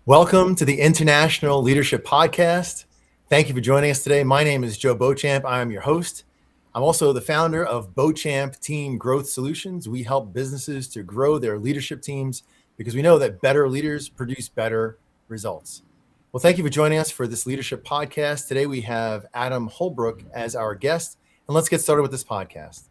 Welcome to the International Leadership Podcast. Thank you for joining us today. My name is Joe Beauchamp. I am your host. I'm also the founder of Beauchamp Team Growth Solutions. We help businesses to grow their leadership teams because we know that better leaders produce better results. Well, thank you for joining us for this leadership podcast. Today we have Adam Holbrook as our guest, and let's get started with this podcast.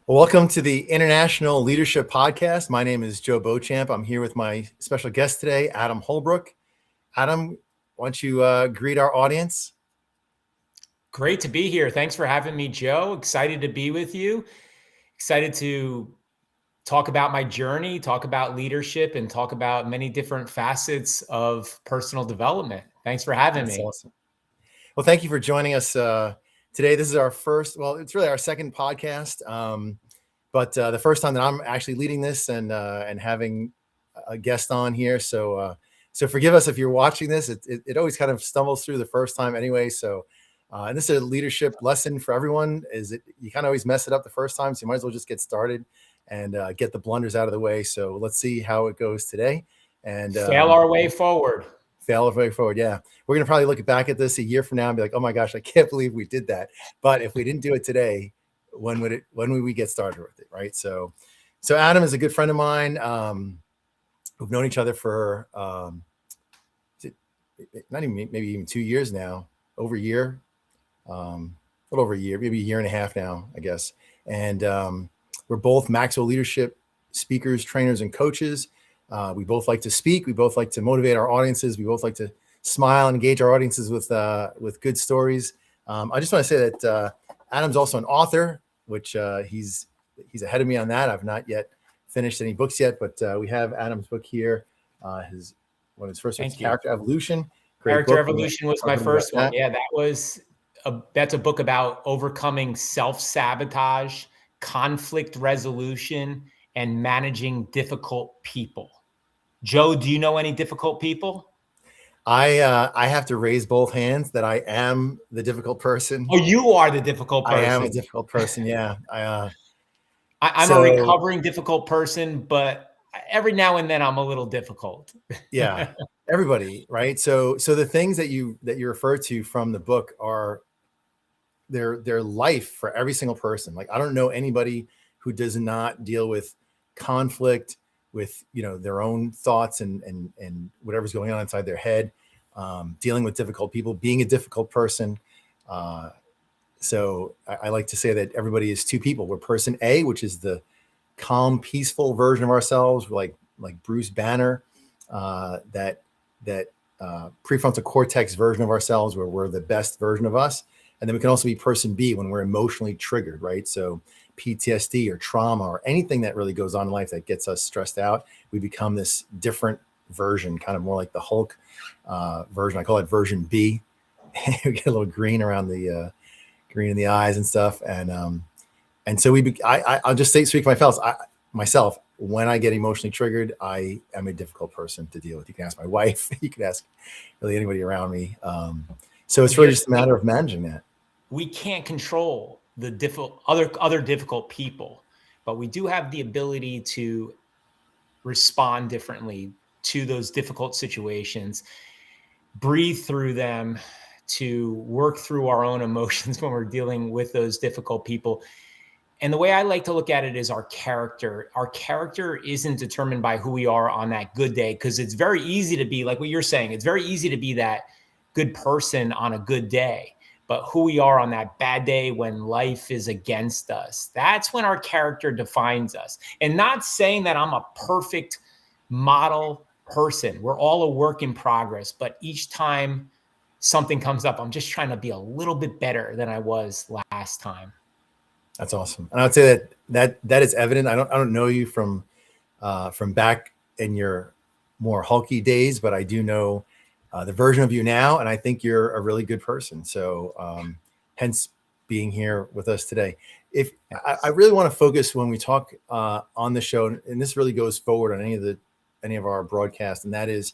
Well, welcome to the International Leadership Podcast. My name is Joe Beauchamp. I'm here with my special guest today, Adam Holbrook. Adam, why don't you greet our audience? Great to be here. Thanks for having me, Joe. Excited to be with you. Excited to talk about my journey, talk about leadership, and talk about many different facets of personal development. Thanks for having me. Awesome. Well, thank you for joining us today. This is our first, well, it's really our second podcast, but the first time that I'm actually leading this and having a guest on here. So forgive us if you're watching this. It always kind of stumbles through the first time anyway. So, and this is a leadership lesson for everyone. You kind of always mess it up the first time, so you might as well just get started and get the blunders out of the way. So let's see how it goes today. And fail our way forward. Yeah. We're going to probably look back at this a year from now and be like, oh my gosh, I can't believe we did that. But if we didn't do it today, when would we get started with it? Right. So Adam is a good friend of mine. We've known each other for, not even, maybe even 2 years now, over a year, a little over a year, maybe a year and a half now, I guess. And we're both Maxwell leadership speakers, trainers, and coaches. We both like to speak. We both like to motivate our audiences. We both like to smile and engage our audiences with good stories. I just want to say that Adam's also an author, which he's ahead of me on that. I've not yet finished any books yet, but we have Adam's book here. One of his first books, Character Evolution. Character Evolution was my first one. Yeah, that's a book about overcoming self-sabotage, conflict resolution, and managing difficult people. Joe, do you know any difficult people? I have to raise both hands that I am the difficult person. Oh, you are the difficult person. I am a difficult person. Yeah. I'm a recovering difficult person, but every now and then I'm a little difficult. Yeah. Everybody. Right. So the things that you refer to from the book are their life for every single person. Like, I don't know anybody who does not deal with conflict, with their own thoughts and whatever's going on inside their head, dealing with difficult people, being a difficult person. So I like to say that everybody is two people. We're person A, which is the calm, peaceful version of ourselves, like Bruce Banner, that prefrontal cortex version of ourselves, where we're the best version of us. And then we can also be person B when we're emotionally triggered, right? So PTSD or trauma or anything that really goes on in life that gets us stressed out, we become this different version, kind of more like the Hulk version. I call it version B. We get a little green around the green in the eyes and stuff. And so I'll just speak for myself. When I get emotionally triggered, I am a difficult person to deal with. You can ask my wife. You can ask really anybody around me. So it's really just a matter of managing that. We can't control the other difficult people, but we do have the ability to respond differently to those difficult situations, breathe through them, to work through our own emotions when we're dealing with those difficult people. And the way I like to look at it is our character. Our character isn't determined by who we are on that good day, because it's very easy to be, like what you're saying, it's very easy to be that good person on a good day. But who we are on that bad day when life is against us, that's when our character defines us. And not saying that I'm a perfect model person. We're all a work in progress, but each time something comes up, I'm just trying to be a little bit better than I was last time. That's awesome. And I would say that is evident. I don't know you from back in your more hulky days, but I do know the version of you now, and I think you're a really good person. So hence being here with us today. If I really want to focus when we talk on the show, and this really goes forward on any of our broadcasts, and that is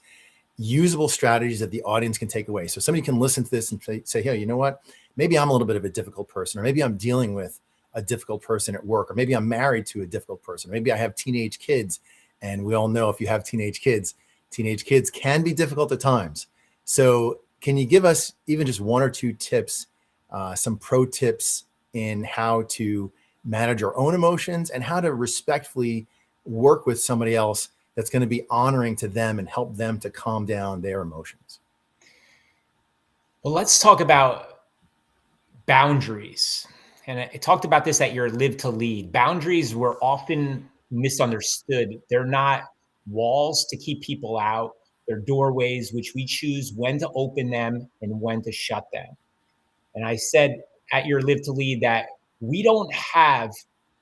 usable strategies that the audience can take away. So somebody can listen to this and say, hey, you know what? Maybe I'm a little bit of a difficult person, or maybe I'm dealing with a difficult person at work, or maybe I'm married to a difficult person. Maybe I have teenage kids, and we all know if you have teenage kids can be difficult at times. So can you give us even just one or two tips, some pro tips in how to manage our own emotions and how to respectfully work with somebody else that's going to be honoring to them and help them to calm down their emotions? Well, let's talk about boundaries. And I talked about this at your Live to Lead. Boundaries were often misunderstood. They're not walls to keep people out. They're doorways which we choose when to open them and when to shut them. And I said at your Live to Lead that we don't have,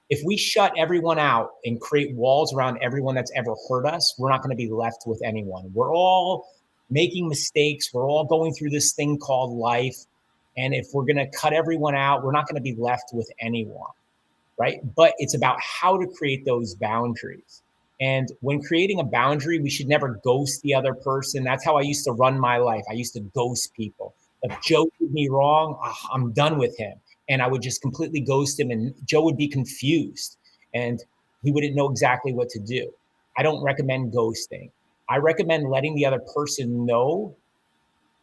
if we shut everyone out and create walls around everyone that's ever hurt us, we're not going to be left with anyone. We're all making mistakes. We're all going through this thing called life. And if we're going to cut everyone out, we're not going to be left with anyone, right? But it's about how to create those boundaries. And when creating a boundary, we should never ghost the other person. That's how I used to run my life. I used to ghost people. If Joe did me wrong, I'm done with him. And I would just completely ghost him, and Joe would be confused and he wouldn't know exactly what to do. I don't recommend ghosting. I recommend letting the other person know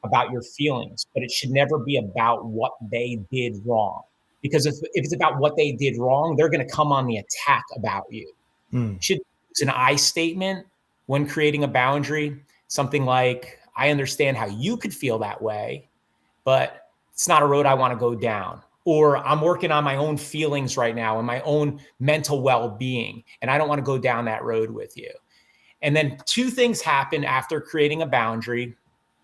about your feelings, but it should never be about what they did wrong. Because if it's about what they did wrong, they're going to come on the attack about you. Should use an I statement when creating a boundary, something like, I understand how you could feel that way, but it's not a road I want to go down. Or I'm working on my own feelings right now and my own mental well-being, and I don't want to go down that road with you. And then two things happen after creating a boundary.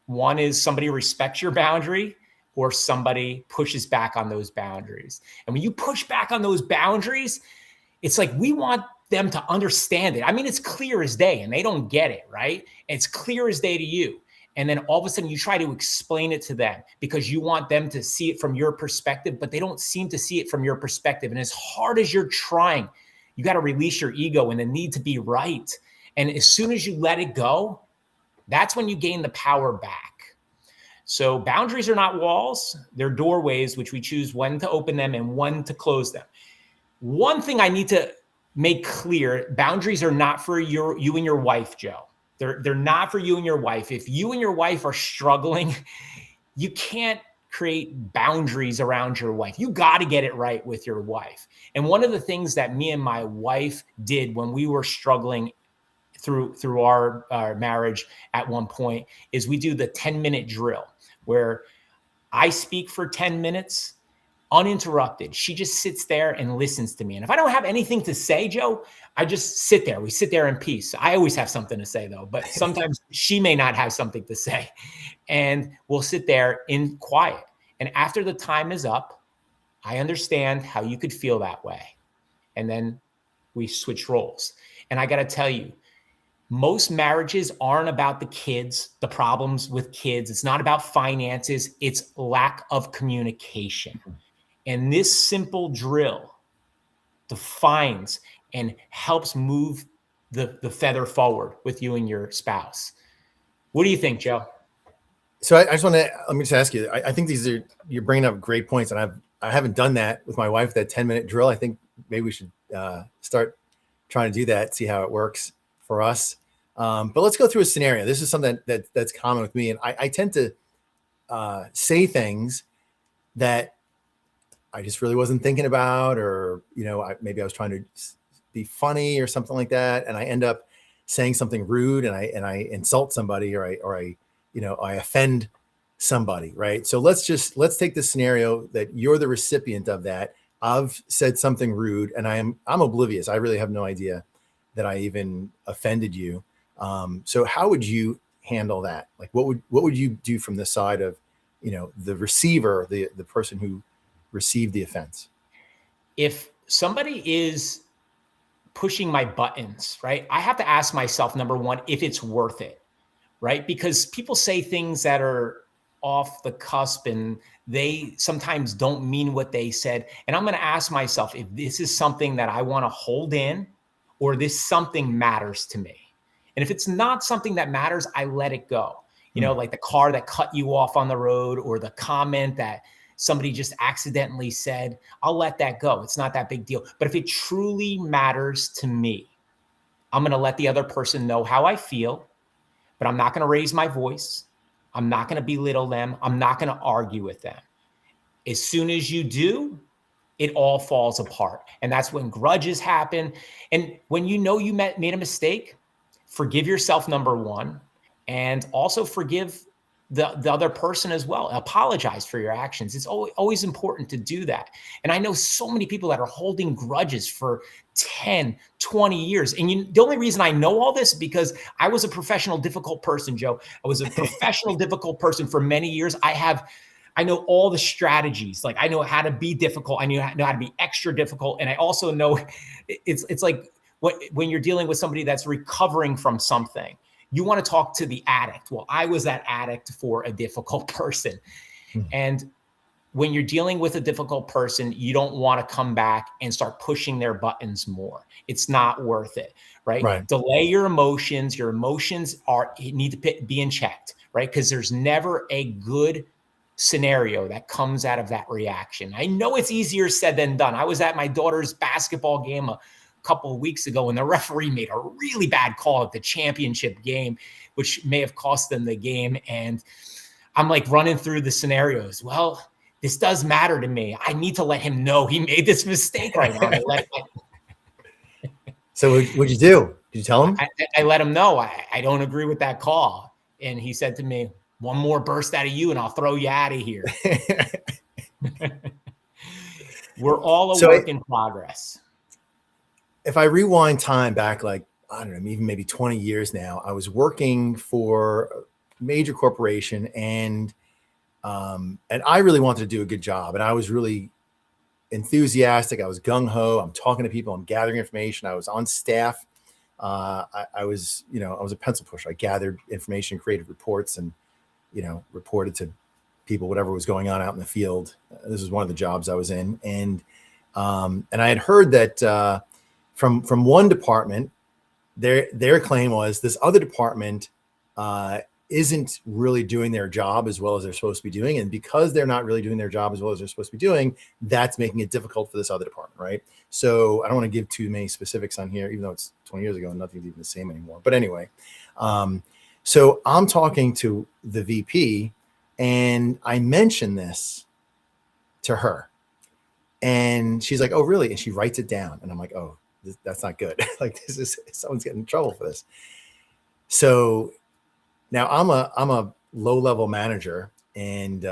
One is somebody respects your boundary, or somebody pushes back on those boundaries. And when you push back on those boundaries, it's like we want them to understand it. I mean, it's clear as day and they don't get it, right? It's clear as day to you. And then all of a sudden you try to explain it to them because you want them to see it from your perspective, but they don't seem to see it from your perspective. And as hard as you're trying, you got to release your ego and the need to be right. And as soon as you let it go, that's when you gain the power back. So boundaries are not walls. They're doorways, which we choose when to open them and when to close them. One thing I need to make clear, boundaries are not for you and your wife, Joe. They're not for you and your wife. If you and your wife are struggling, you can't create boundaries around your wife. You got to get it right with your wife. And one of the things that me and my wife did when we were struggling through our marriage at one point is we do the 10-minute drill where I speak for 10 minutes uninterrupted. She just sits there and listens to me. And if I don't have anything to say, Joe, I just sit there. We sit there in peace. I always have something to say though, but sometimes she may not have something to say. And we'll sit there in quiet. And after the time is up, I understand how you could feel that way. And then we switch roles. And I got to tell you, most marriages aren't about the kids, the problems with kids. It's not about finances. It's lack of communication. And this simple drill defines and helps move the feather forward with you and your spouse. What do you think, Joe? So I just want to, let me just ask you, I think you're bringing up great points, and I haven't done that with my wife, that 10-minute drill. I think maybe we should start trying to do that, see how it works for us. But let's go through a scenario. This is something that's common with me. And I tend to say things that I just really wasn't thinking about, or, maybe I was trying to be funny or something like that. And I end up saying something rude, and I insult somebody, or I offend somebody. Right. So let's take the scenario that you're the recipient of that. I've said something rude and I'm oblivious. I really have no idea that I even offended you. So how would you handle that? Like, what would you do from the side of, the receiver, the person who received the offense? If somebody is pushing my buttons, right, I have to ask myself, number one, if it's worth it, right? Because people say things that are off the cusp and they sometimes don't mean what they said. And I'm going to ask myself if this is something that I want to hold in or this something matters to me. And if it's not something that matters, I let it go. Like the car that cut you off on the road or the comment that somebody just accidentally said, I'll let that go. It's not that big deal. But if it truly matters to me, I'm going to let the other person know how I feel, but I'm not going to raise my voice. I'm not going to belittle them. I'm not going to argue with them. As soon as you do, it all falls apart. And that's when grudges happen. And when you know you made a mistake, forgive yourself, number one, and also forgive the other person as well. Apologize for your actions. It's always important to do that. And I know so many people that are holding grudges for 10, 20 years. And the only reason I know all this is because I was a professional difficult person, Joe. I was a professional difficult person for many years. I know all the strategies. Like I know how to be difficult. I know how to be extra difficult. And I also know it's like when you're dealing with somebody that's recovering from something, you want to talk to the addict. Well, I was that addict for a difficult person. And when you're dealing with a difficult person, you don't want to come back and start pushing their buttons more. It's not worth it, right? Right. Delay your emotions. Your emotions need to be in check, right? Because there's never a good scenario that comes out of that reaction. I know it's easier said than done. I was at my daughter's basketball game a couple of weeks ago and the referee made a really bad call at the championship game, which may have cost them the game. And I'm like running through the scenarios. Well, this does matter to me. I need to let him know he made this mistake right now. So what'd you do? Did you tell him? I let him know I don't agree with that call. And he said to me, one more burst out of you and I'll throw you out of here. We're all a work in progress. If I rewind time back, like, I don't know, even maybe 20 years now, I was working for a major corporation and I really wanted to do a good job. And I was really enthusiastic. I was gung ho. I'm talking to people. I'm gathering information. I was on staff. I was a pencil pusher. I gathered information, created reports, and, reported to people whatever was going on out in the field. This was one of the jobs I was in. And I had heard that from one department, their claim was this other department isn't really doing their job as well as they're supposed to be doing. And because they're not really doing their job as well as they're supposed to be doing, that's making it difficult for this other department, right? So I don't want to give too many specifics on here, even though it's 20 years ago and nothing's even the same anymore. But anyway, so I'm talking to the VP and I mentioned this to her and she's like, oh, really? And she writes it down. And I'm like, oh, that's not good. Like someone's getting in trouble for this. So now I'm a low level manager and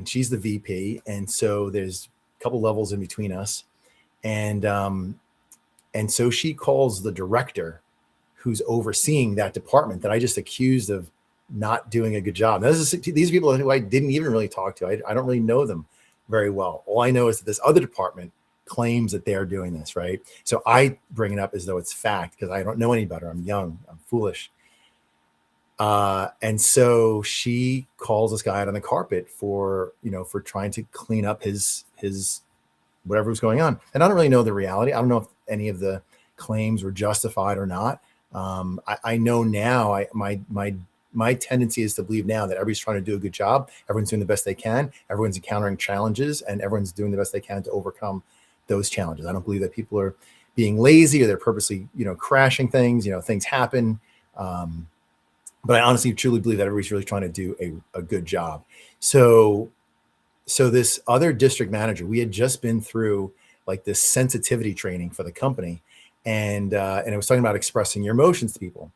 she's the VP. And so there's a couple levels in between us. And so she calls the director who's overseeing that department that I just accused of not doing a good job. Now, these people who I didn't even really talk to. I don't really know them very well. All I know is that this other department claims that they're doing this, right? So I bring it up as though it's fact because I don't know any better. I'm young, I'm foolish. And so she calls this guy out on the carpet for trying to clean up his whatever was going on. And I don't really know the reality. I don't know if any of the claims were justified or not. I know now my tendency is to believe now that everybody's trying to do a good job. Everyone's doing the best they can. Everyone's encountering challenges and everyone's doing the best they can to overcome those challenges. I don't believe that people are being lazy or they're purposely, crashing things, things happen. But I honestly truly believe that everybody's really trying to do a good job. So this other district manager, we had just been through like this sensitivity training for the company. And it was talking about expressing your emotions to people.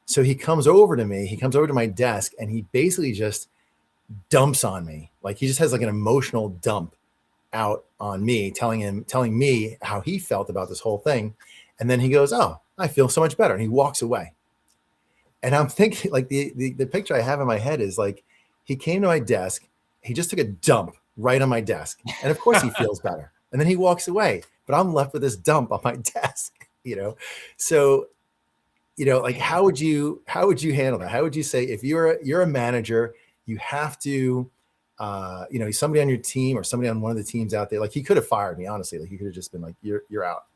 So he comes over to me, he comes over to my desk and he basically just dumps on me. Like he just has like an emotional dump out on me, telling me how he felt about this whole thing. And then he goes, oh, I feel so much better. And he walks away. And I'm thinking like the picture I have in my head is like, he came to my desk, he just took a dump right on my desk. And of course he feels better. And then he walks away, but I'm left with this dump on my desk, you know? So, you know, like, Man. how would you handle that? How would you say, if you're a manager, you have to, you know, somebody on your team or somebody on one of the teams out there, like he could have fired me, honestly. Like he could have just been like, you're out.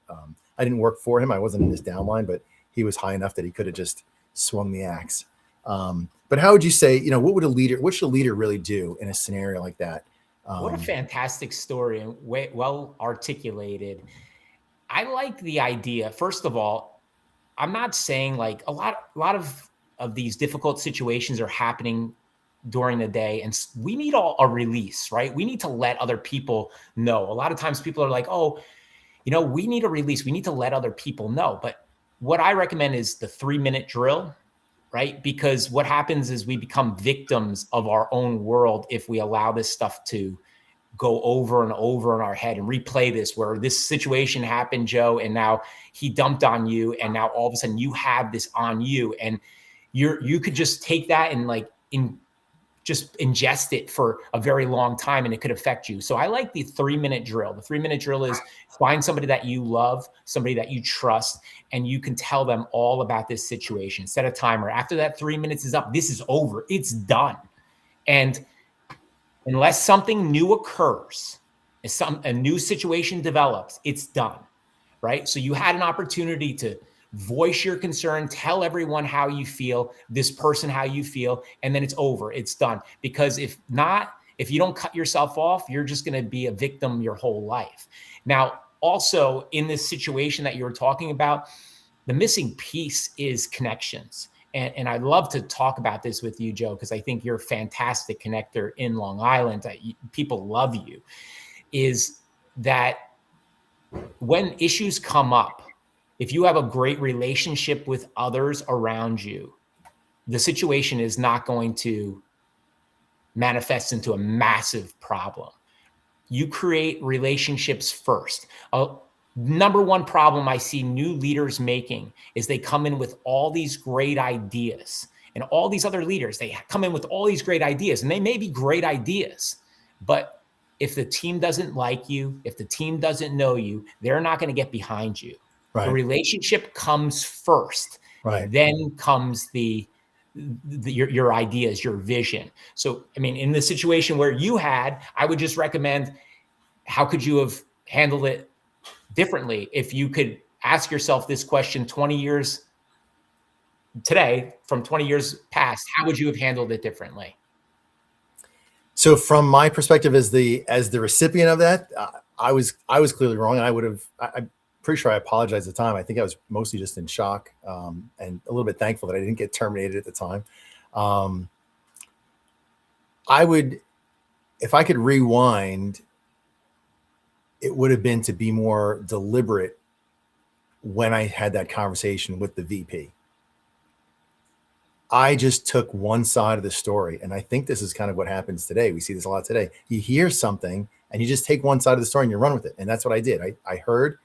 I didn't work for him. I wasn't in his downline, but he was high enough that he could have just swung the axe. But how would you say, you know, what should a leader really do in a scenario like that? What a fantastic story and well articulated. I like the idea. First of all, I'm not saying like a lot of these difficult situations are happening during the day, and we need a release, right? We need to let other people know. A lot of times people are like, oh, you know, we need a release. We need to let other people know. But what I recommend is the 3-minute drill, right? Because what happens is we become victims of our own world if we allow this stuff to go over and over in our head and replay this, where this situation happened, Joe, and now he dumped on you, and now all of a sudden you have this on you, and you could just take that and like just ingest it for a very long time, and it could affect you. So I like the 3-minute drill. The 3-minute drill is find somebody that you love, somebody that you trust, and you can tell them all about this situation. Set a timer. After that 3 minutes is up, this is over. It's done. And unless something new occurs, a new situation develops, it's done, right? So you had an opportunity to voice your concern, tell everyone how you feel, this person how you feel, and then it's over, it's done. Because if not, if you don't cut yourself off, you're just going to be a victim your whole life. Now, also in this situation that you were talking about, the missing piece is connections. And I'd love to talk about this with you, Joe, because I think you're a fantastic connector in Long Island. People love you. Is that when issues come up, if you have a great relationship with others around you, the situation is not going to manifest into a massive problem. You create relationships first. Number one problem I see new leaders making is they come in with all these great ideas, and all these other leaders, they come in with all these great ideas, and they may be great ideas, but if the team doesn't like you, if the team doesn't know you, they're not going to get behind you. Right. The relationship comes first, Right. and then comes your ideas, your vision. So, I mean, in the situation where you had, I would just recommend, how could you have handled it differently? If you could ask yourself this question 20 years today, from 20 years past, how would you have handled it differently? So from my perspective as the recipient of that, I was clearly wrong, and I'm pretty sure I apologized at the time. I think I was mostly just in shock, and a little bit thankful that I didn't get terminated at the time. I would, if I could rewind, it would have been to be more deliberate when I had that conversation with the VP. I just took one side of the story. And I think this is kind of what happens today. We see this a lot today. You hear something and you just take one side of the story and you run with it. And that's what I did. I heard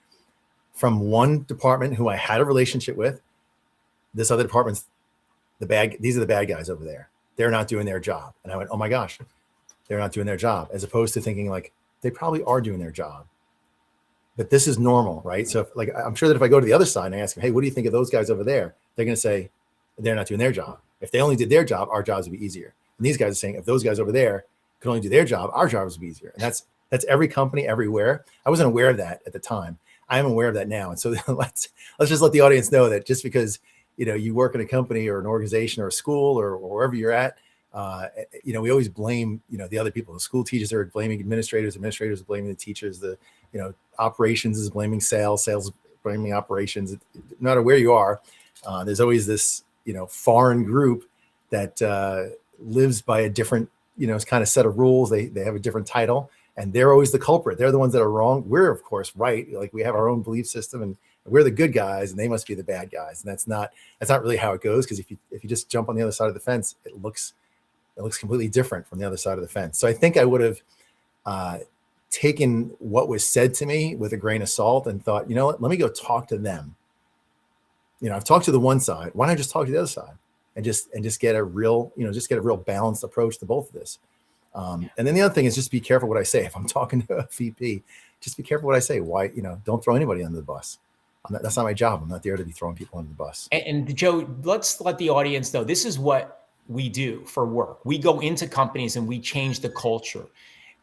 from one department who I had a relationship with, this other department's these are the bad guys over there. They're not doing their job. And I went, oh my gosh, they're not doing their job. As opposed to thinking like, they probably are doing their job, but this is normal, right? So like, I'm sure that if I go to the other side and I ask them, hey, what do you think of those guys over there? They're going to say, they're not doing their job. If they only did their job, our jobs would be easier. And these guys are saying, if those guys over there could only do their job, our jobs would be easier. And that's every company everywhere. I wasn't aware of that at the time. I am aware of that now. And so let's just let the audience know that just because, you know, you work in a company or an organization or a school or wherever you're at, you know, we always blame, you know, the other people. The school teachers are blaming administrators are blaming the teachers. The, you know, operations is blaming sales is blaming operations. No matter where you are, there's always this, you know, foreign group that lives by a different, you know, kind of set of rules. They have a different title, and they're always the culprit. They're the ones that are wrong. We're of course right. Like we have our own belief system, and we're the good guys, and they must be the bad guys. And that's not really how it goes. Because if you just jump on the other side of the fence, it looks completely different from the other side of the fence. So I think I would have taken what was said to me with a grain of salt and thought, you know what, let me go talk to them. You know, I've talked to the one side. Why don't I just talk to the other side? and just get a real, just get a real balanced approach to both of this. And then the other thing is just be careful what I say. If I'm talking to a VP, just be careful what I say. Why, don't throw anybody under the bus. That's not my job. I'm not there to be throwing people under the bus. And Joe, let's let the audience know, this is what we do for work. We go into companies and we change the culture.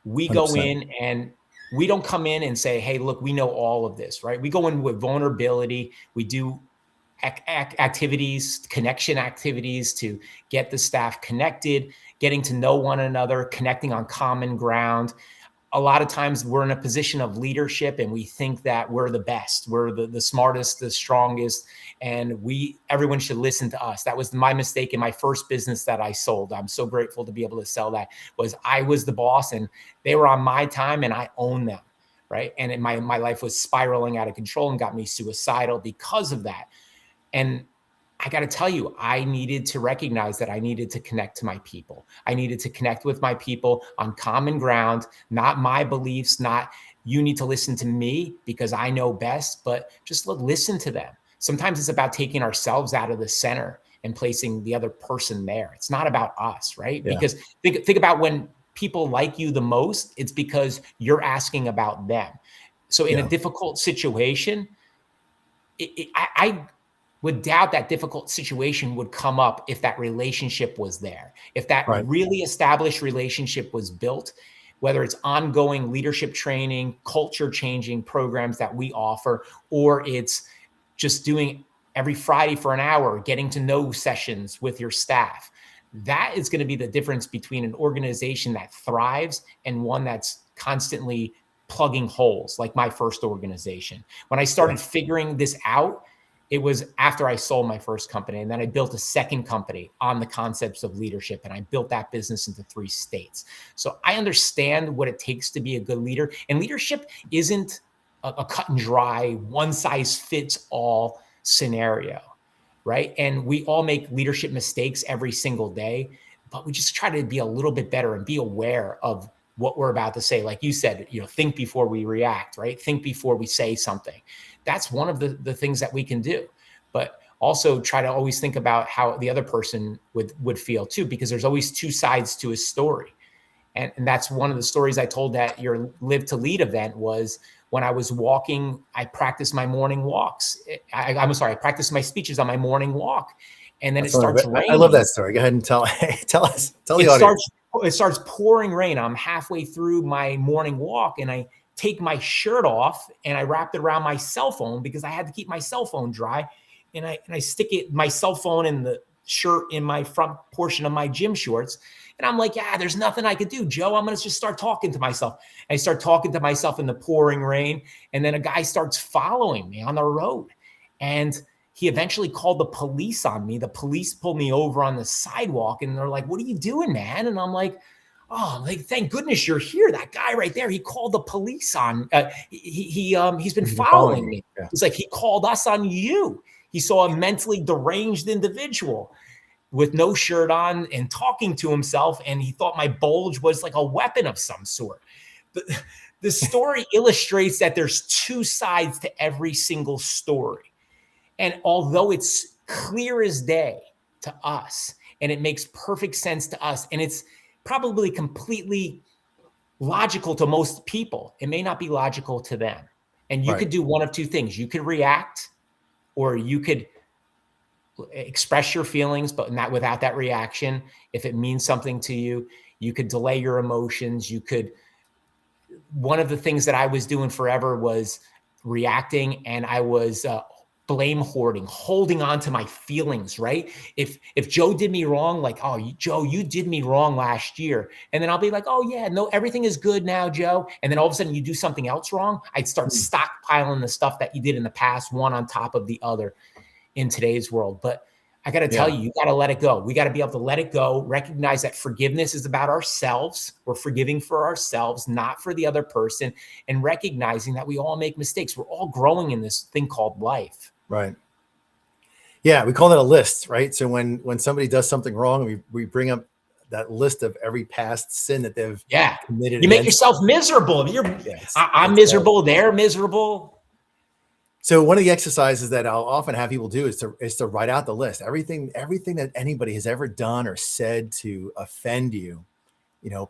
We 100%. Go in and we don't come in and say, hey, look, we know all of this, right? We go in with vulnerability. We do activities, connection activities to get the staff connected, getting to know one another, connecting on common ground. A lot of times we're in a position of leadership and we think that we're the best, we're the smartest, the strongest, and everyone should listen to us. That was my mistake in my first business that I sold. I'm so grateful to be able to sell that. Was I was the boss and they were on my time and I owned them, right? And my life was spiraling out of control and got me suicidal because of that. And I got to tell you, I needed to recognize that I needed to connect to my people. I needed to connect with my people on common ground, not my beliefs, not you need to listen to me because I know best, but just listen to them. Sometimes it's about taking ourselves out of the center and placing the other person there. It's not about us, right? Yeah. Because think about when people like you the most, it's because you're asking about them. So in a difficult situation, I would doubt that difficult situation would come up if that relationship was there. If that really established relationship was built, whether it's ongoing leadership training, culture changing programs that we offer, or it's just doing every Friday for an hour, getting to know sessions with your staff. That is going to be the difference between an organization that thrives and one that's constantly plugging holes, like my first organization. When I started figuring this out, it was after I sold my first company, and then I built a second company on the concepts of leadership, and I built that business into 3 states. So I understand what it takes to be a good leader, and leadership isn't a cut and dry, one size fits all scenario, right? And we all make leadership mistakes every single day, but we just try to be a little bit better and be aware of what we're about to say. Like you said, think before we react, right? Think before we say something. That's one of the things that we can do, but also try to always think about how the other person would feel too, because there's always 2 sides to a story. And that's one of the stories I told at your Live to Lead event was when I was walking, I practiced my morning walks. I practiced my speeches on my morning walk. And then it starts raining. I love that story. Go ahead and tell the audience. It starts pouring rain. I'm halfway through my morning walk and I take my shirt off and I wrapped it around my cell phone because I had to keep my cell phone dry. And I stick my cell phone in the shirt in my front portion of my gym shorts. And I'm like, there's nothing I could do, Joe. I'm going to just start talking to myself. I start talking to myself in the pouring rain. And then a guy starts following me on the road. And he eventually called the police on me. The police pulled me over on the sidewalk and they're like, what are you doing, man? And I'm like, oh, thank goodness you're here. That guy right there, he called the police on, he's been following me. Yeah. It's like, he called us on you. He saw a mentally deranged individual with no shirt on and talking to himself. And he thought my bulge was like a weapon of some sort. The story illustrates that there's 2 sides to every single story. And although it's clear as day to us, and it makes perfect sense to us, and it's probably completely logical to most people, it may not be logical to them. And you could do one of 2 things. You could react, or you could express your feelings, but not without that reaction. If it means something to you, you could delay your emotions. One of the things that I was doing forever was reacting, and I was blame holding on to my feelings, right? If Joe did me wrong, like, oh, Joe, you did me wrong last year. And then I'll be like, oh yeah, no, everything is good now, Joe. And then all of a sudden you do something else wrong. I'd start stockpiling the stuff that you did in the past, one on top of the other in today's world. But I got to tell you got to let it go. We got to be able to let it go, recognize that forgiveness is about ourselves. We're forgiving for ourselves, not for the other person, and recognizing that we all make mistakes. We're all growing in this thing called life. Right. Yeah, we call that a list, right? So when somebody does something wrong, we bring up that list of every past sin that they've committed. You make yourself miserable. I'm miserable. They're miserable. So one of the exercises that I'll often have people do is to write out the list. Everything that anybody has ever done or said to offend you,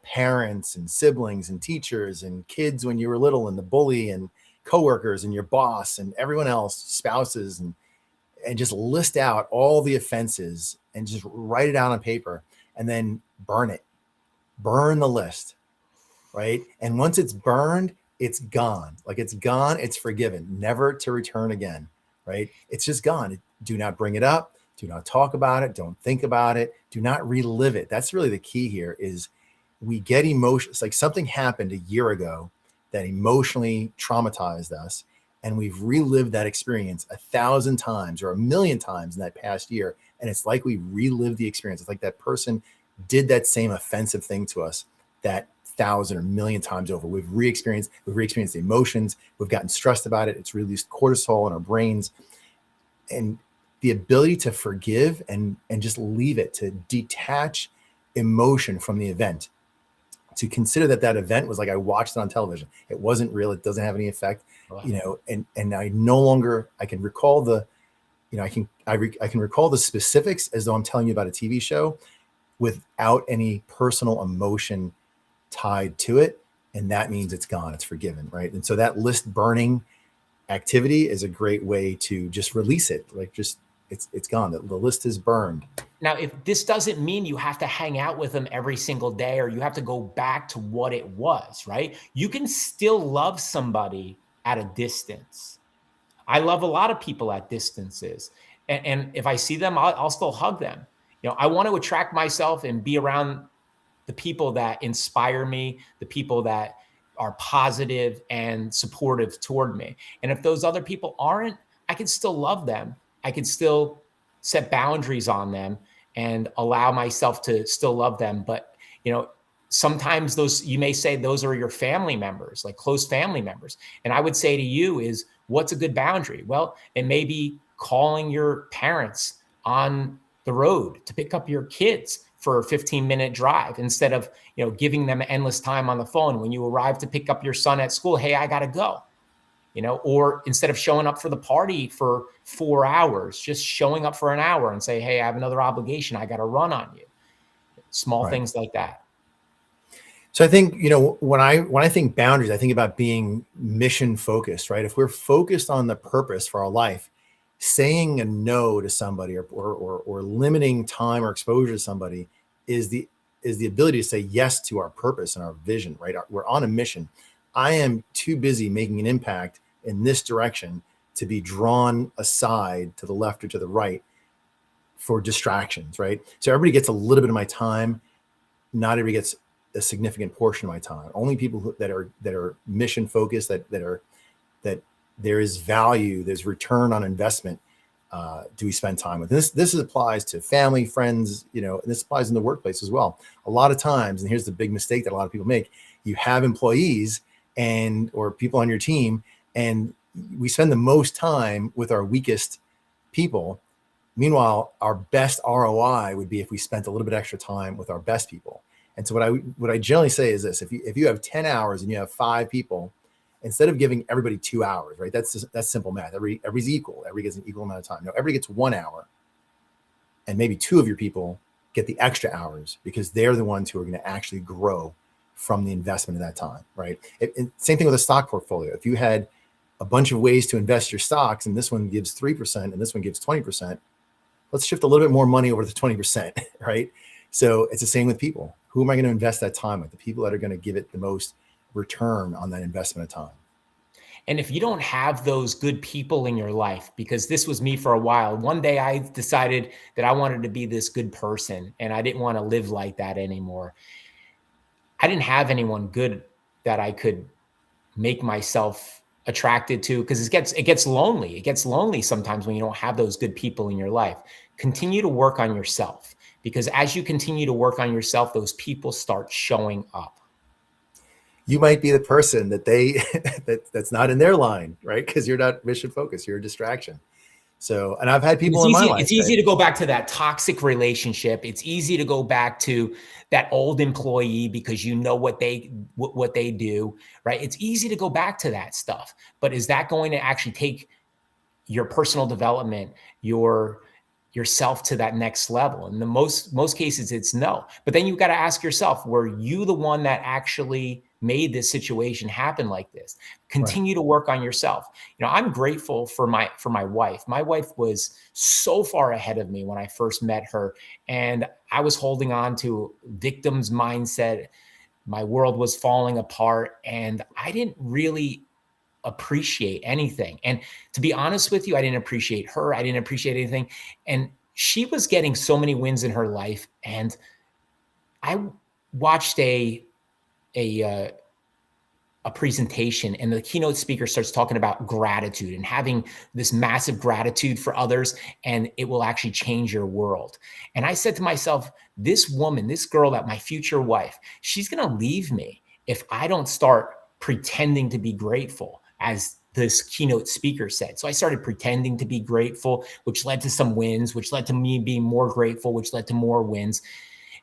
parents and siblings and teachers and kids when you were little, and the bully and coworkers and your boss and everyone else, spouses, and just list out all the offenses and just write it out on paper and then burn it. Burn the list, right? And once it's burned, it's gone. Like it's gone, it's forgiven, never to return again, right? It's just gone. Do not bring it up. Do not talk about it. Don't think about it. Do not relive it. That's really the key here is we get emotions. Like something happened a year ago that emotionally traumatized us. And we've relived that experience 1,000 times or 1,000,000 times in that past year. And it's like we relived the experience. It's like that person did that same offensive thing to us that 1,000 or 1,000,000 times over. We've re-experienced the emotions. We've gotten stressed about it. It's released cortisol in our brains. And the ability to forgive and just leave it, to detach emotion from the event, to consider that event was like I watched it on television. It wasn't real. It doesn't have any effect, and I no longer, I can recall I can recall the specifics as though I'm telling you about a TV show without any personal emotion tied to it. And that means it's gone, it's forgiven, right? And so that list burning activity is a great way to just release it. Like just, it's gone. The list is burned. Now, if this doesn't mean you have to hang out with them every single day or you have to go back to what it was, right? You can still love somebody at a distance. I love a lot of people at distances. And if I see them, I'll still hug them. I want to attract myself and be around the people that inspire me, the people that are positive and supportive toward me. And if those other people aren't, I can still love them. I can still set boundaries on them and allow myself to still love them. But, sometimes you may say those are your family members, like close family members. And I would say to you is, what's a good boundary? Well, it may be calling your parents on the road to pick up your kids for a 15-minute drive instead of, giving them endless time on the phone when you arrive to pick up your son at school. Hey, I got to go. Or instead of showing up for the party for 4 hours, just showing up for an hour and say, hey, I have another obligation. I got to run on you. Small things like that. So I think, when I think boundaries, I think about being mission focused, right? If we're focused on the purpose for our life, saying a no to somebody or limiting time or exposure to somebody is the ability to say yes to our purpose and our vision, right? We're on a mission. I am too busy making an impact in this direction to be drawn aside to the left or to the right for distractions, right? So everybody gets a little bit of my time. Not everybody gets a significant portion of my time. Only people that are mission focused, that there is value, there's return on investment, do we spend time with. This applies to family, friends, and this applies in the workplace as well. A lot of times, and here's the big mistake that a lot of people make, you have employees or people on your team, and we spend the most time with our weakest people. Meanwhile, our best ROI would be if we spent a little bit extra time with our best people. And so what I generally say is this: if you have 10 hours and you have 5 people, instead of giving everybody 2 hours, right? That's simple math. Everybody's equal. Everybody gets an equal amount of time. No, everybody gets 1 hour, and maybe 2 of your people get the extra hours because they're the ones who are going to actually grow from the investment of that time, right? Same thing with a stock portfolio. If you had a bunch of ways to invest your stocks, and this one gives 3% and this one gives 20%, let's shift a little bit more money over to 20%, right? So it's the same with people. Who am I going to invest that time with? The people that are going to give it the most return on that investment of time. And if you don't have those good people in your life, because this was me for a while, one day I decided that I wanted to be this good person and I didn't want to live like that anymore. I didn't have anyone good that I could make myself attracted to, because it gets lonely. It gets lonely sometimes when you don't have those good people in your life. Continue to work on yourself, because as you continue to work on yourself, those people start showing up. You might be the person that that's not in their line, right? Because you're not mission focused. You're a distraction. So, and I've had people in my life. It's easy to go back to that toxic relationship. It's easy to go back to that old employee because you know what they do, right? It's easy to go back to that stuff. But is that going to actually take your personal development, yourself to that next level. In the most cases, it's no. But then you've got to ask yourself, were you the one that actually made this situation happen like this? Right. Continue to work on yourself. I'm grateful for my wife. My wife was so far ahead of me when I first met her, and I was holding on to victim's mindset. My world was falling apart, and I didn't really appreciate anything. And to be honest with you, I didn't appreciate her. I didn't appreciate anything. And she was getting so many wins in her life. And I watched a presentation, and the keynote speaker starts talking about gratitude and having this massive gratitude for others, and it will actually change your world. And I said to myself, this woman, this girl, that my future wife, she's going to leave me if I don't start pretending to be grateful, as this keynote speaker said. So I started pretending to be grateful, which led to some wins, which led to me being more grateful, which led to more wins.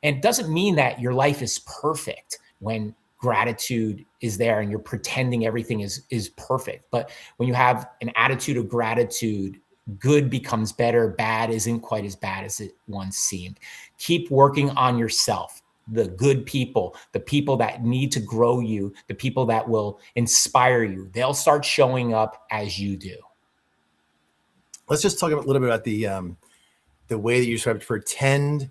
And it doesn't mean that your life is perfect when gratitude is there and you're pretending everything is perfect. But when you have an attitude of gratitude, good becomes better, bad isn't quite as bad as it once seemed. Keep working on yourself. The good people, the people that need to grow you, the people that will inspire you, they'll start showing up as you do. Let's just talk a little bit about the way that you described pretend.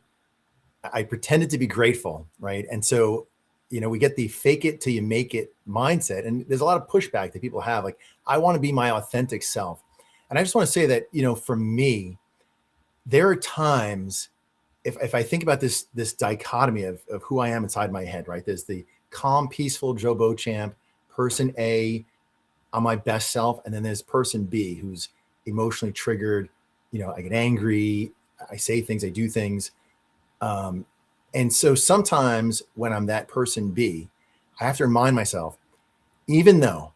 I pretended to be grateful, right? And so, we get the fake it till you make it mindset. And there's a lot of pushback that people have. Like, I want to be my authentic self. And I just want to say that, for me, there are times, if I think about this dichotomy of who I am inside my head, right? There's the calm, peaceful Joe Beauchamp, person A, I'm my best self. And then there's person B, who's emotionally triggered. I get angry, I say things, I do things. And so sometimes when I'm that person B, I have to remind myself, even though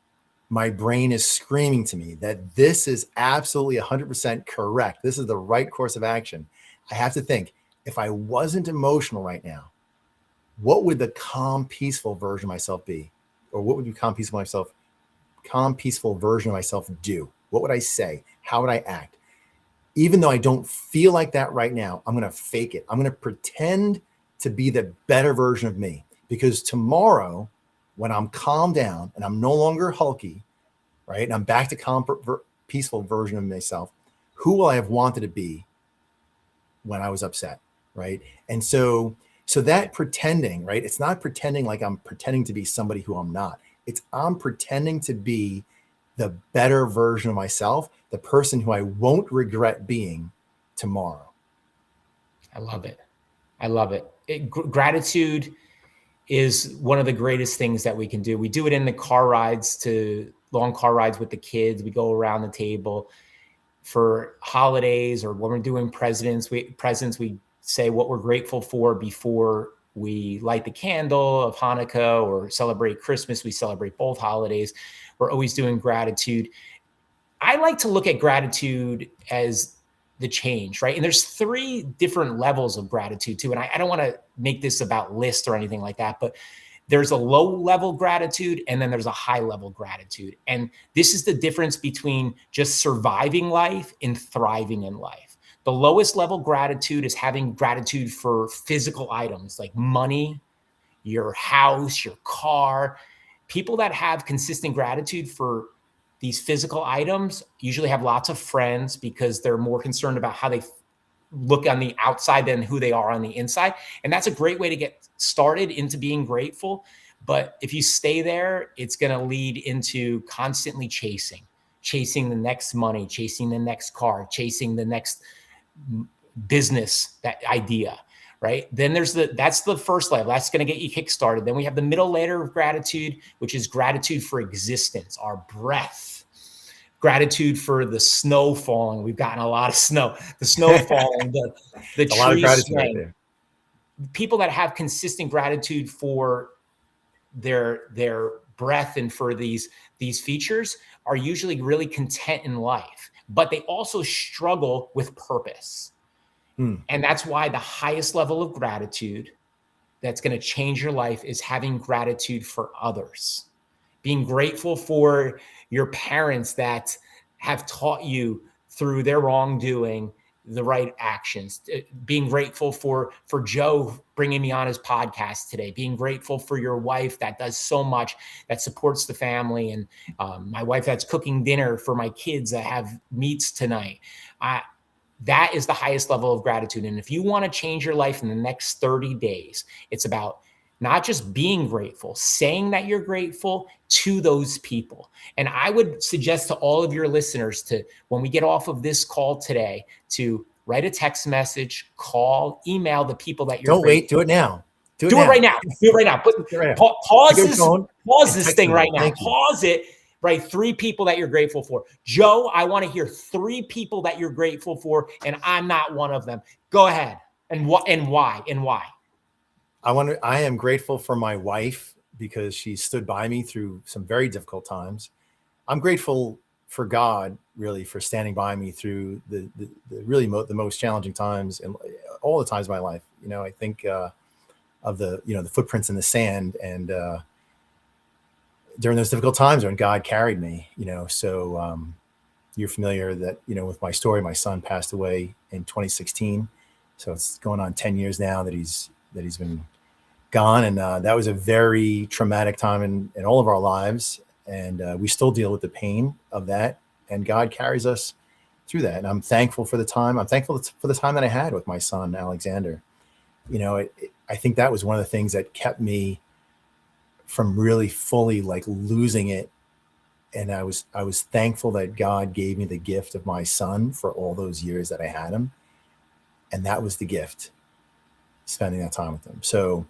my brain is screaming to me that this is absolutely 100% correct, this is the right course of action, I have to think, if I wasn't emotional right now, what would the calm, peaceful version of myself be? Or what would the calm, peaceful version of myself do? What would I say? How would I act? Even though I don't feel like that right now, I'm going to fake it. I'm going to pretend to be the better version of me, because tomorrow, when I'm calmed down and I'm no longer hulky, right, and I'm back to calm, peaceful version of myself, who will I have wanted to be when I was upset, right? And so that pretending, right, it's not pretending like I'm pretending to be somebody who I'm not. It's I'm pretending to be the better version of myself, the person who I won't regret being tomorrow. I love it. I love it. Gratitude is one of the greatest things that we can do. We do it in the long car rides with the kids. We go around the table for holidays, or when we're doing presents, we say what we're grateful for before we light the candle of Hanukkah or celebrate Christmas. We celebrate both holidays. We're always doing gratitude. I like to look at gratitude as the change, right? And there's 3 different levels of gratitude too. And I don't want to make this about lists or anything like that, but there's a low level gratitude and then there's a high level gratitude. And this is the difference between just surviving life and thriving in life. The lowest level gratitude is having gratitude for physical items like money, your house, your car. People that have consistent gratitude for these physical items usually have lots of friends, because they're more concerned about how they look on the outside than who they are on the inside. And that's a great way to get started into being grateful. But if you stay there, it's going to lead into constantly chasing the next money, chasing the next car, chasing the next business, that idea, right? Then that's the first level. That's going to get you kickstarted. Then we have the middle layer of gratitude, which is gratitude for existence, our breath. Gratitude for the snow falling. We've gotten a lot of snow. The snow falling, the A lot of trees gratitude right swaying. there. People that have consistent gratitude for their breath and for these features are usually really content in life, but they also struggle with purpose. And that's why the highest level of gratitude that's going to change your life is having gratitude for others. Being grateful for your parents that have taught you through their wrongdoing the right actions. Being grateful for Joe bringing me on his podcast today, being grateful for your wife that does so much, that supports the family, and my wife that's cooking dinner for my kids that have meets tonight. That is the highest level of gratitude. And if you want to change your life in the next 30 days, it's about not just being grateful, saying that you're grateful to those people. And I would suggest to all of your listeners to, when we get off of this call today, to write a text message, call, email the people that you're Don't wait. Do it now. Do it right now. Do it right now. Pause this thing right now. Pause it. Right. 3 people that you're grateful for. Joe, I want to hear 3 people that you're grateful for, and I'm not one of them. Go ahead. And what and why? I am grateful for my wife because she stood by me through some very difficult times. I'm grateful for God, really, for standing by me through the most challenging times and all the times of my life. I think of the footprints in the sand, and during those difficult times when God carried me, so you're familiar that, with my story. My son passed away in 2016. So it's going on 10 years now that he's been gone. And that was a very traumatic time in all of our lives. And we still deal with the pain of that. And God carries us through that. And I'm thankful for the time. I'm thankful for the time that I had with my son, Alexander. I think that was one of the things that kept me from really fully losing it. And I was thankful that God gave me the gift of my son for all those years that I had him. And that was the gift, spending that time with him. So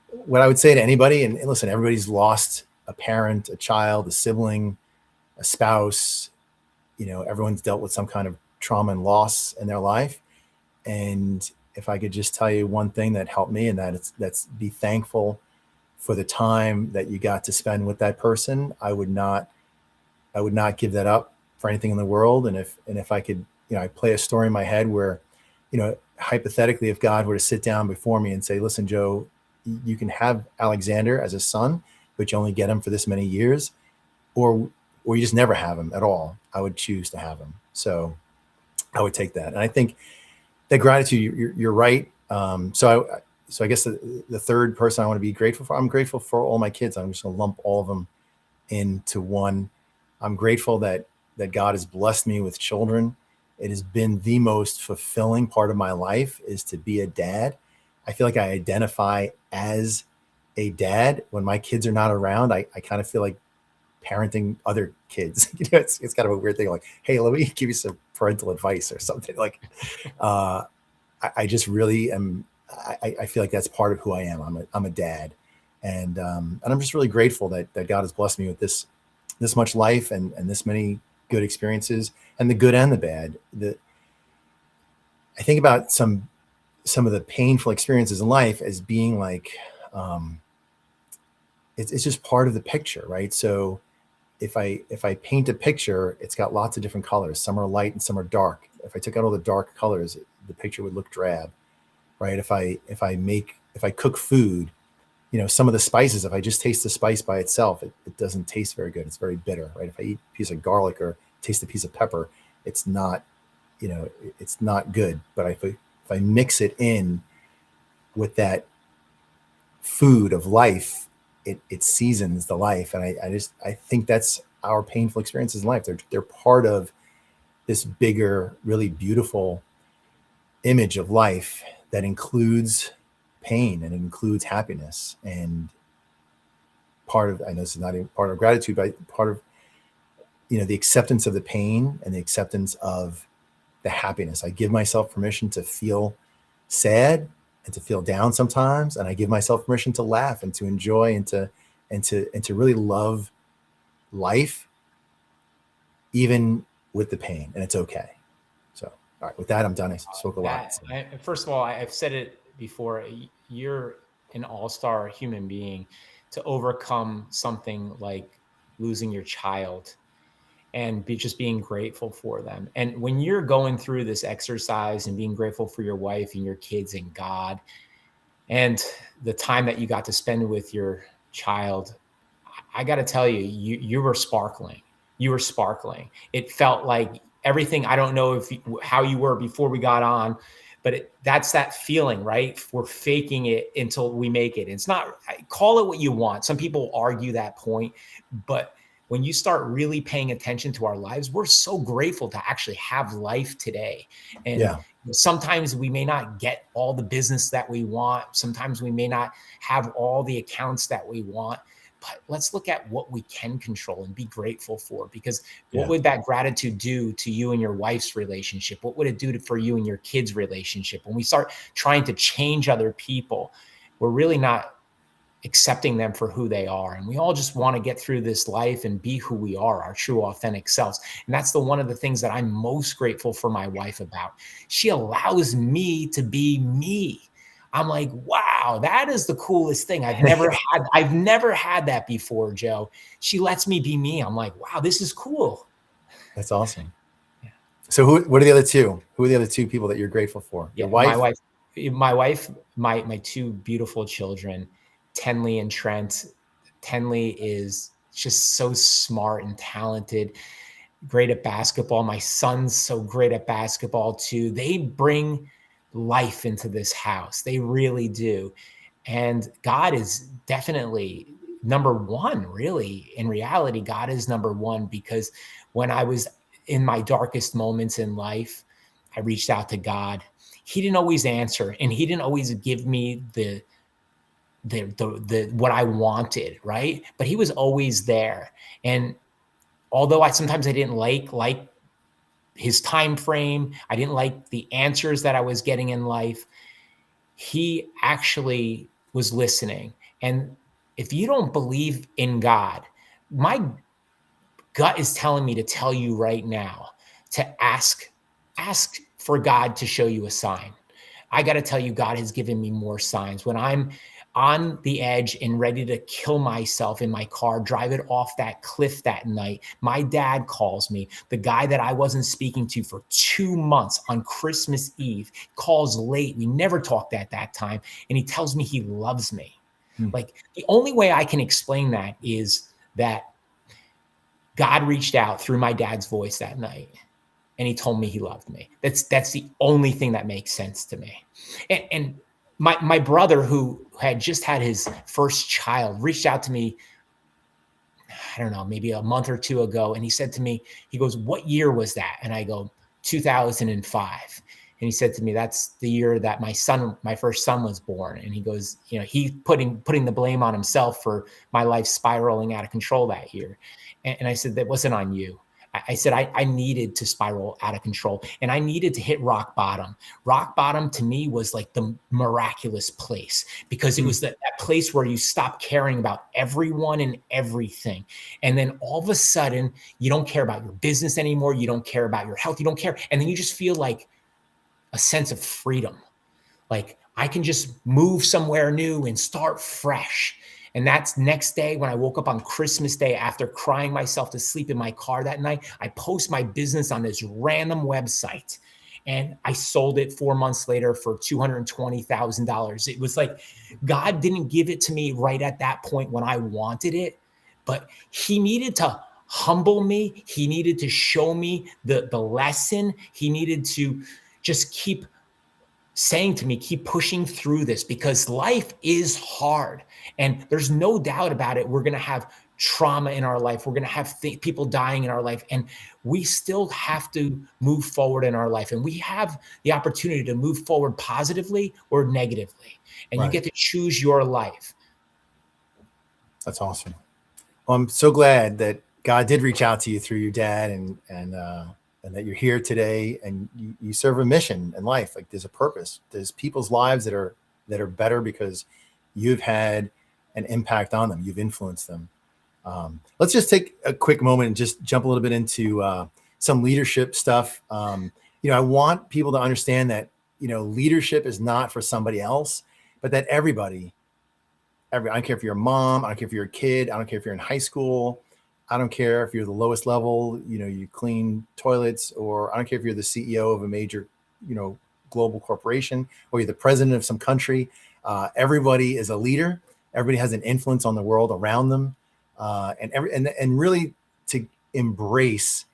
what I would say to anybody, and listen, everybody's lost a parent, a child, a sibling, a spouse, everyone's dealt with some kind of trauma and loss in their life. And if I could just tell you one thing that helped me, and that's be thankful for the time that you got to spend with that person. I would not give that up for anything in the world. And if I could, I play a story in my head where, hypothetically, if God were to sit down before me and say, listen, Joe, you can have Alexander as a son, but you only get him for this many years, or you just never have him at all, I would choose to have him. So I would take that. And I think that gratitude, you're right. So I guess the third person I want to be grateful for, I'm grateful for all my kids. I'm just going to lump all of them into one. I'm grateful that God has blessed me with children. It has been the most fulfilling part of my life, is to be a dad. I feel like I identify as a dad. When my kids are not around, I kind of feel like parenting other kids. It's kind of a weird thing. Like, hey, let me give you some parental advice or something. I just really am. I feel like that's part of who I am. I'm a dad, and I'm just really grateful that God has blessed me with this much life and this many good experiences, and the good and the bad. I think about some of the painful experiences in life as being it's just part of the picture, right? So if I paint a picture, it's got lots of different colors. Some are light and some are dark. If I took out all the dark colors, the picture would look drab, right? If I cook food, some of the spices, if I just taste the spice by itself, it doesn't taste very good. It's very bitter, right? If I eat a piece of garlic or taste a piece of pepper, it's not good. But if I mix it in with that food of life, it seasons the life. And I think that's our painful experiences in life. They're part of this bigger, really beautiful image of life that includes pain and it includes happiness. And part of, I know this is not even part of gratitude, but part of, the acceptance of the pain and the acceptance of the happiness. I give myself permission to feel sad and to feel down sometimes. And I give myself permission to laugh and to enjoy and to really love life, even with the pain. And it's okay. So, all right, with that, I'm done. I spoke a lot. So. First of all, I've said it before. You're an all-star human being to overcome something like losing your child and just being grateful for them. And when you're going through this exercise and being grateful for your wife and your kids and God and the time that you got to spend with your child, I got to tell you, you were sparkling. You were sparkling. It felt like everything. I don't know how you were before we got on, but that's that feeling, right? We're faking it until we make it. It's not, call it what you want. Some people argue that point, but when you start really paying attention to our lives, we're so grateful to actually have life today. And sometimes we may not get all the business that we want. Sometimes we may not have all the accounts that we want. But let's look at what we can control and be grateful for, because what would that gratitude do to you and your wife's relationship? What would it do for you and your kids' relationship? When we start trying to change other people, we're really not accepting them for who they are. And we all just want to get through this life and be who we are, our true authentic selves. And that's one of the things that I'm most grateful for my wife about. She allows me to be me. I'm like, wow, that is the coolest thing. I've never had that before, Joe. She lets me be me. I'm like, wow, this is cool. That's awesome. Yeah. So what are the other two? Who are the other two people that you're grateful for? Your wife? My wife, my two beautiful children, Tenley and Trent. Tenley is just so smart and talented, great at basketball. My son's so great at basketball too. They bring life into this house. They really do. And God is definitely number one, really. In reality, God is number one, because when I was in my darkest moments in life, I reached out to God. He didn't always answer, and he didn't always give me the what I wanted, right? But he was always there. And although sometimes I didn't like his time frame, I didn't like the answers that I was getting in life, he actually was listening. And if you don't believe in God, my gut is telling me to tell you right now to ask for God to show you a sign. I got to tell you, God has given me more signs. When I'm on the edge and ready to kill myself in my car, drive it off that cliff that night, my dad calls me. The guy that I wasn't speaking to for 2 months on Christmas Eve calls late. We never talked at that time. And he tells me he loves me. Like, the only way I can explain that is that God reached out through my dad's voice that night, and he told me he loved me. That's the only thing that makes sense to me. And my brother, who had just had his first child, reached out to me, I don't know, maybe a month or two ago. And he said to me, he goes, "What year was that?" And I go, 2005. And he said to me, "That's the year that my first son was born." And he goes, he putting the blame on himself for my life spiraling out of control that year. And I said, "That wasn't on you." I said, I needed to spiral out of control, and I needed to hit rock bottom. Rock bottom to me was like the miraculous place, because it was that place where you stop caring about everyone and everything. And then all of a sudden, you don't care about your business anymore. You don't care about your health. You don't care. And then you just feel like a sense of freedom. Like, I can just move somewhere new and start fresh. And that's next day when I woke up on Christmas Day after crying myself to sleep in my car that night. I post my business on this random website, and I sold it 4 months later for $220,000. It was like God didn't give it to me right at that point when I wanted it, but he needed to humble me. He needed to show me the lesson. He needed to just keep saying to me, keep pushing through this, because life is hard. And there's no doubt about it. We're going to have trauma in our life. We're going to have people dying in our life. And we still have to move forward in our life. And we have the opportunity to move forward positively or negatively. And you get to choose your life. That's awesome. Well, I'm so glad that God did reach out to you through your dad, and that you're here today, and you serve a mission in life. Like, there's a purpose. There's people's lives that are better because you've had an impact on them. You've influenced them. Let's just take a quick moment and just jump a little bit into some leadership stuff. I want people to understand that, leadership is not for somebody else, but that I don't care if you're a mom, I don't care if you're a kid, I don't care if you're in high school, I don't care if you're the lowest level, you clean toilets, or I don't care if you're the CEO of a major, global corporation, or you're the president of some country. Everybody is a leader. Everybody has an influence on the world around them. And really to embrace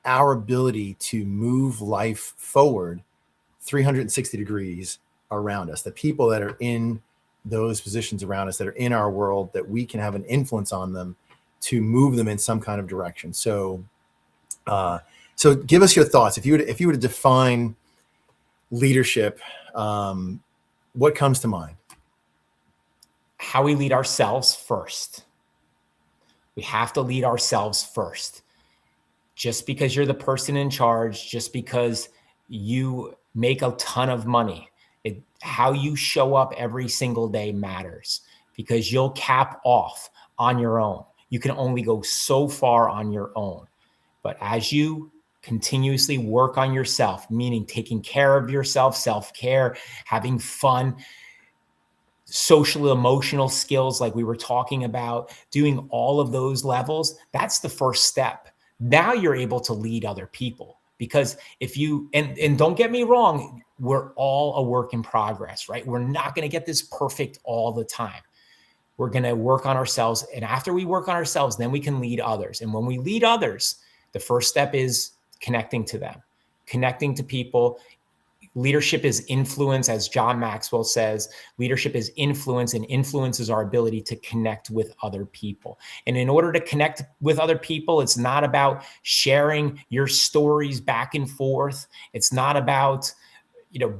our ability to move life forward 360 degrees around us, the people that are in those positions around us, that are in our world, that we can have an influence on them to move them in some kind of direction. So so give us your thoughts. If you were to define leadership, what comes to mind? How we lead ourselves first. We have to lead ourselves first. Just because you're the person in charge, just because you make a ton of money, how you show up every single day matters, because you'll cap off on your own. You can only go so far on your own. But as you continuously work on yourself, meaning taking care of yourself, self-care, having fun, social emotional skills like we were talking about, doing all of those levels, that's the first step. Now you're able to lead other people, because if you, and don't get me wrong, we're all a work in progress, right? We're not going to get this perfect all the time. We're going to work on ourselves. And after we work on ourselves, then we can lead others. And when we lead others, the first step is connecting to them, connecting to people. Leadership is influence, as John Maxwell says. Leadership is influence, and influence is our ability to connect with other people. And in order to connect with other people, it's not about sharing your stories back and forth. It's not about,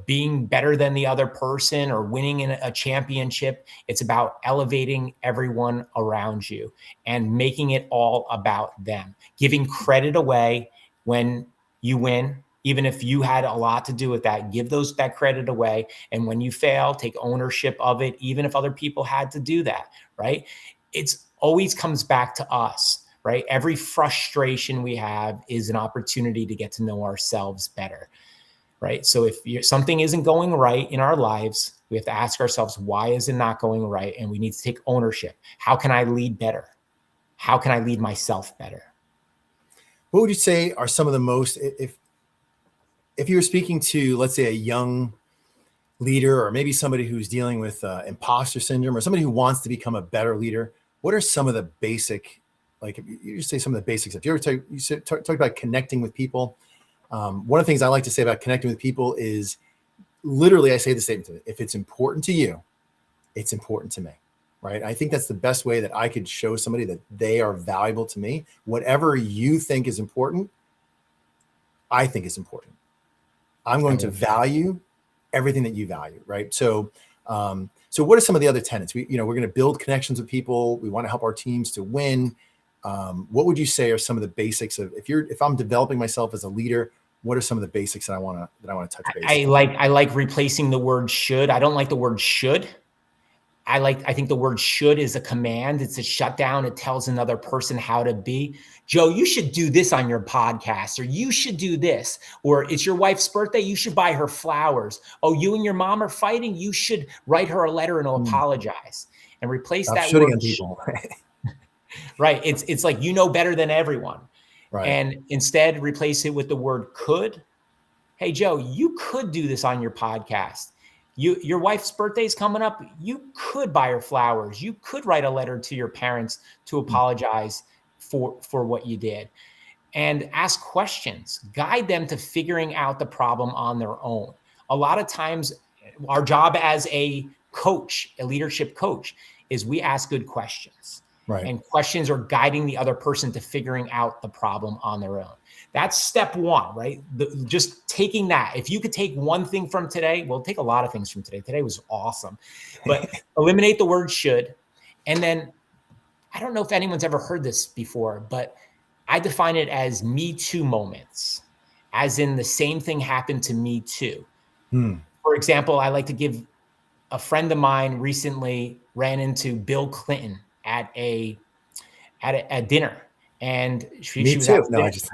being better than the other person or winning in a championship. It's about elevating everyone around you and making it all about them, giving credit away when you win. Even if you had a lot to do with that, give that credit away. And when you fail, take ownership of it, even if other people had to do that, right? It's always comes back to us, right? Every frustration we have is an opportunity to get to know ourselves better, right? So if something isn't going right in our lives, we have to ask ourselves, why is it not going right? And we need to take ownership. How can I lead better? How can I lead myself better? What would you say are some of the most, if you were speaking to, let's say, a young leader, or maybe somebody who's dealing with imposter syndrome, or somebody who wants to become a better leader, what are some of the basic, like, if you just say some of the basics? If you ever talk about connecting with people, one of the things I like to say about connecting with people is, literally, I say the statement to them: if it's important to you, it's important to me, right? I think that's the best way that I could show somebody that they are valuable to me. Whatever you think is important, I think is important. I'm going to value everything that you value, right? So, so what are some of the other tenets? We're going to build connections with people. We want to help our teams to win. What would you say are some of the basics of, if I'm developing myself as a leader, what are some of the basics that I want to touch base on? I like replacing the word should. I don't like the word should. I think the word should is a command. It's a shutdown. It tells another person how to be. Joe, you should do this on your podcast, or you should do this, or it's your wife's birthday. You should buy her flowers. Oh, you and your mom are fighting. You should write her a letter and apologize, and replace Stop that shooting word on people. Right. It's like, better than everyone. Right. And instead replace it with the word could. Hey, Joe, you could do this on your podcast. Your wife's birthday is coming up. You could buy her flowers. You could write a letter to your parents to apologize for what you did, and ask questions. Guide them to figuring out the problem on their own. A lot of times, our job as a coach, a leadership coach, is we ask good questions. Right. And questions are guiding the other person to figuring out the problem on their own. That's step one, right? Just taking that. If you could take one thing from today, well, take a lot of things from today. Today was awesome. But eliminate the word should. And then, I don't know if anyone's ever heard this before, but I define it as me too moments, as in the same thing happened to me too. For example, I like to give, a friend of mine recently ran into Bill Clinton at a dinner. And she was too. at No, I just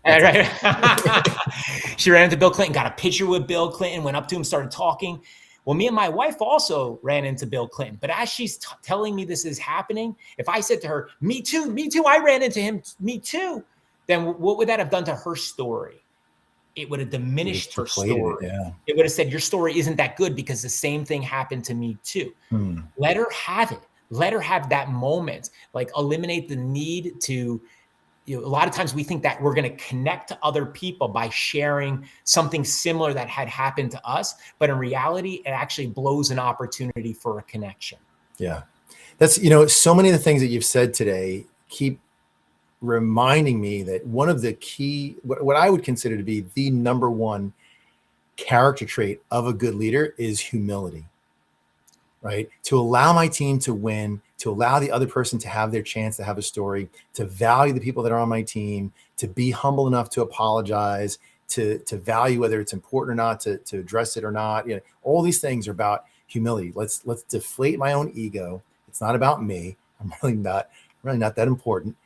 right. She ran into Bill Clinton, got a picture with Bill Clinton, went up to him, started talking. Well, me and my wife also ran into Bill Clinton. But as she's telling me this is happening, if I said to her, me too, I ran into him, me too, then what would that have done to her story? It would have diminished her story. Yeah. It would have said, your story isn't that good because the same thing happened to me too. Let her have it. Let her have that moment. Like, eliminate the need to a lot of times we think that we're going to connect to other people by sharing something similar that had happened to us. But in reality, it actually blows an opportunity for a connection. Yeah. That's, so many of the things that you've said today keep reminding me that one of the key, what I would consider to be the number one character trait of a good leader is humility, right? To allow my team to win, to allow the other person to have their chance to have a story, to value the people that are on my team, to be humble enough to apologize, to value whether it's important or not, to address it or not. All these things are about humility. Let's deflate my own ego. It's not about me. I'm really not that important.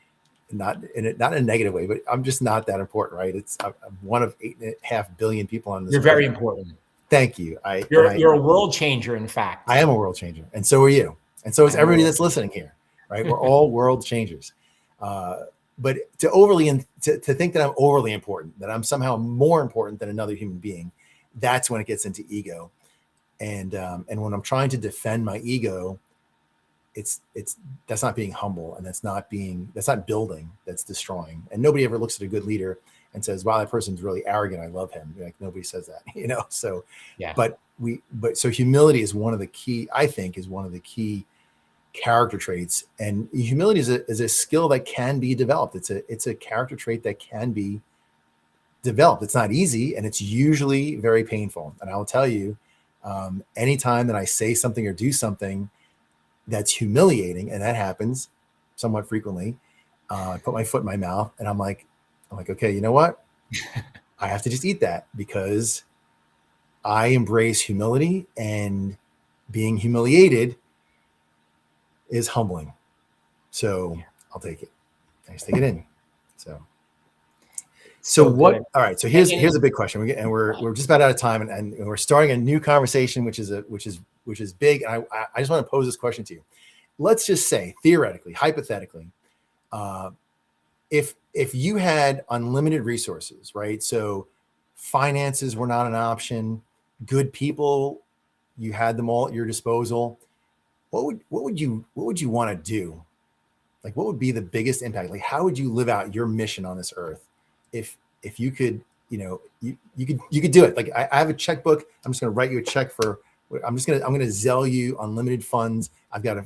Not in a negative way, but I'm just not that important, right? I'm one of 8.5 billion people on this You're earth. very important. Thank you. You're a world changer, in fact. I am a world changer, and so are you, and so is everybody that's listening here, right? We're all world changers. But to think that I'm overly important, that I'm somehow more important than another human being, that's when it gets into ego. And when I'm trying to defend my ego, that's not being humble, and that's not building, that's destroying. And nobody ever looks at a good leader and says, wow, that person's really arrogant, I love him. Like, nobody says that, so yeah. So humility is one of the key, I think, is one of the key character traits. And humility is a skill that can be developed. It's a character trait that can be developed. It's not easy, and it's usually very painful. And I will tell you, anytime that I say something or do something that's humiliating, and that happens somewhat frequently, I put my foot in my mouth, and I'm like, okay, you know what? I have to just eat that, because I embrace humility, and being humiliated is humbling. So I'll take it. I just take it in. So what? Good. All right. So here's a big question. We're just about out of time, and we're starting a new conversation, which is big. And I just want to pose this question to you. Let's just say, theoretically, hypothetically, if you had unlimited resources, right? So finances were not an option. Good people, you had them all at your disposal. What would you want to do? Like, what would be the biggest impact? Like, how would you live out your mission on this earth if you could, you could do it? Like, I have a checkbook. I'm just going to write you a check I'm going to Zelle you unlimited funds. I've got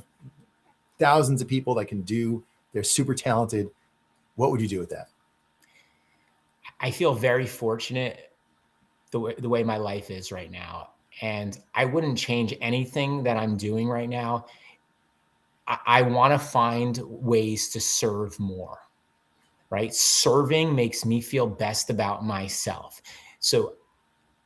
thousands of people that can do. They're super talented. What would you do with that? I feel very fortunate the way my life is right now. And I wouldn't change anything that I'm doing right now. I want to find ways to serve more, right? Serving makes me feel best about myself. So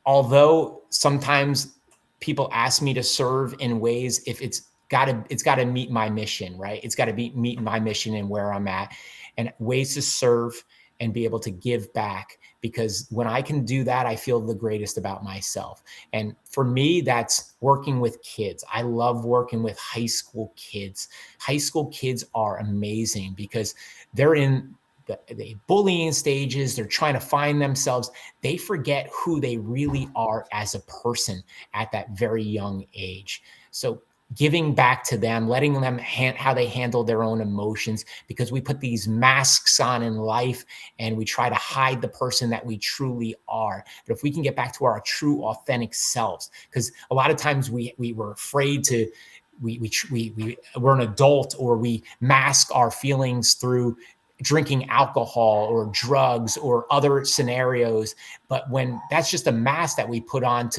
although sometimes people ask me to serve in ways, if it's got to meet my mission, right? It's got to meet my mission and where I'm at, and ways to serve and be able to give back. Because when I can do that, I feel the greatest about myself. And for me, that's working with kids. I love working with high school kids. High school kids are amazing because they're in the bullying stages. They're trying to find themselves. They forget who they really are as a person at that very young age. So giving back to them, letting them how they handle their own emotions, because we put these masks on in life and we try to hide the person that we truly are. But if we can get back to our true, authentic selves, because a lot of times we were afraid to, we're an adult, or we mask our feelings through drinking alcohol or drugs or other scenarios. But when that's just a mask that we put on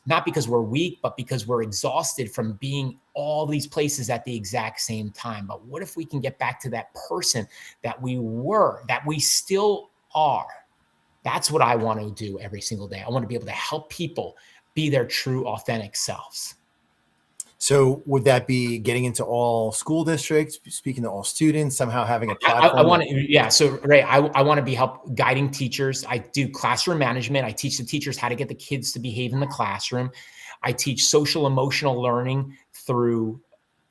not because we're weak, but because we're exhausted from being all these places at the exact same time. But what if we can get back to that person that we were, that we still are? That's what I want to do every single day. I want to be able to help people be their true, authentic selves. So would that be getting into all school districts, speaking to all students, somehow having a platform? I want to, yeah. So Ray, I want to be guiding teachers. I do classroom management. I teach the teachers how to get the kids to behave in the classroom. I teach social emotional learning through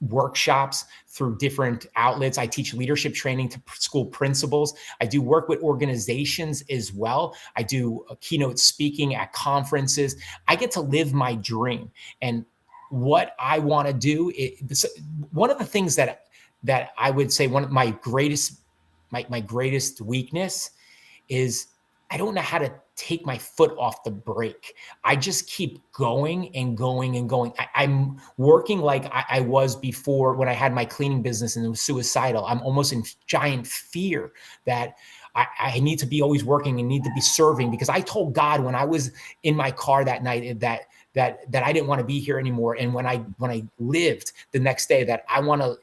workshops, through different outlets. I teach leadership training to school principals. I do work with organizations as well. I do keynote speaking at conferences. I get to live my dream. And what I want to do, one of the things that I would say, one of my greatest my greatest weakness is I don't know how to take my foot off the brake. I just keep going and going and going. I'm working like I was before when I had my cleaning business and it was suicidal. I'm almost in giant fear that I need to be always working and need to be serving, because I told God when I was in my car that night that I didn't want to be here anymore. And when I lived the next day, that I want to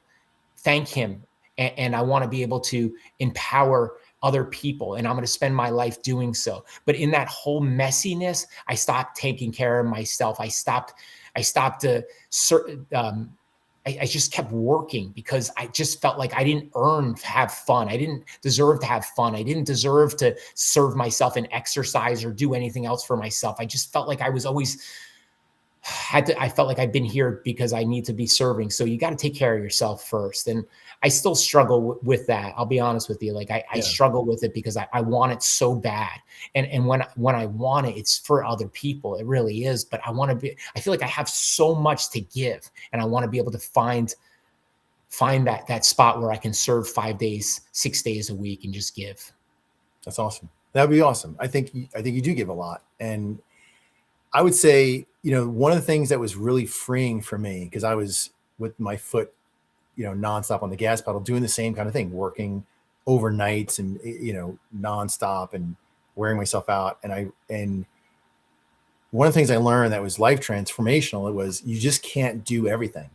thank him, and I want to be able to empower other people, and I'm going to spend my life doing so. But in that whole messiness, I stopped taking care of myself. I stopped I just kept working because I just felt like I didn't earn to have fun. I didn't deserve to have fun. I didn't deserve to serve myself and exercise or do anything else for myself. I just felt like I was always I felt like I've been here because I need to be serving. So you got to take care of yourself first. And I still struggle with that. I'll be honest with you. Like I struggle with it because I want it so bad. And when I want it, it's for other people. It really is. But I feel like I have so much to give, and I want to be able to find that spot where I can serve 5 days, 6 days a week and just give. That's awesome. That'd be awesome. I think you do give a lot. And I would say, one of the things that was really freeing for me, because I was with my foot, nonstop on the gas pedal, doing the same kind of thing, working overnights and, nonstop and wearing myself out. And one of the things I learned that was life transformational, it was, you just can't do everything.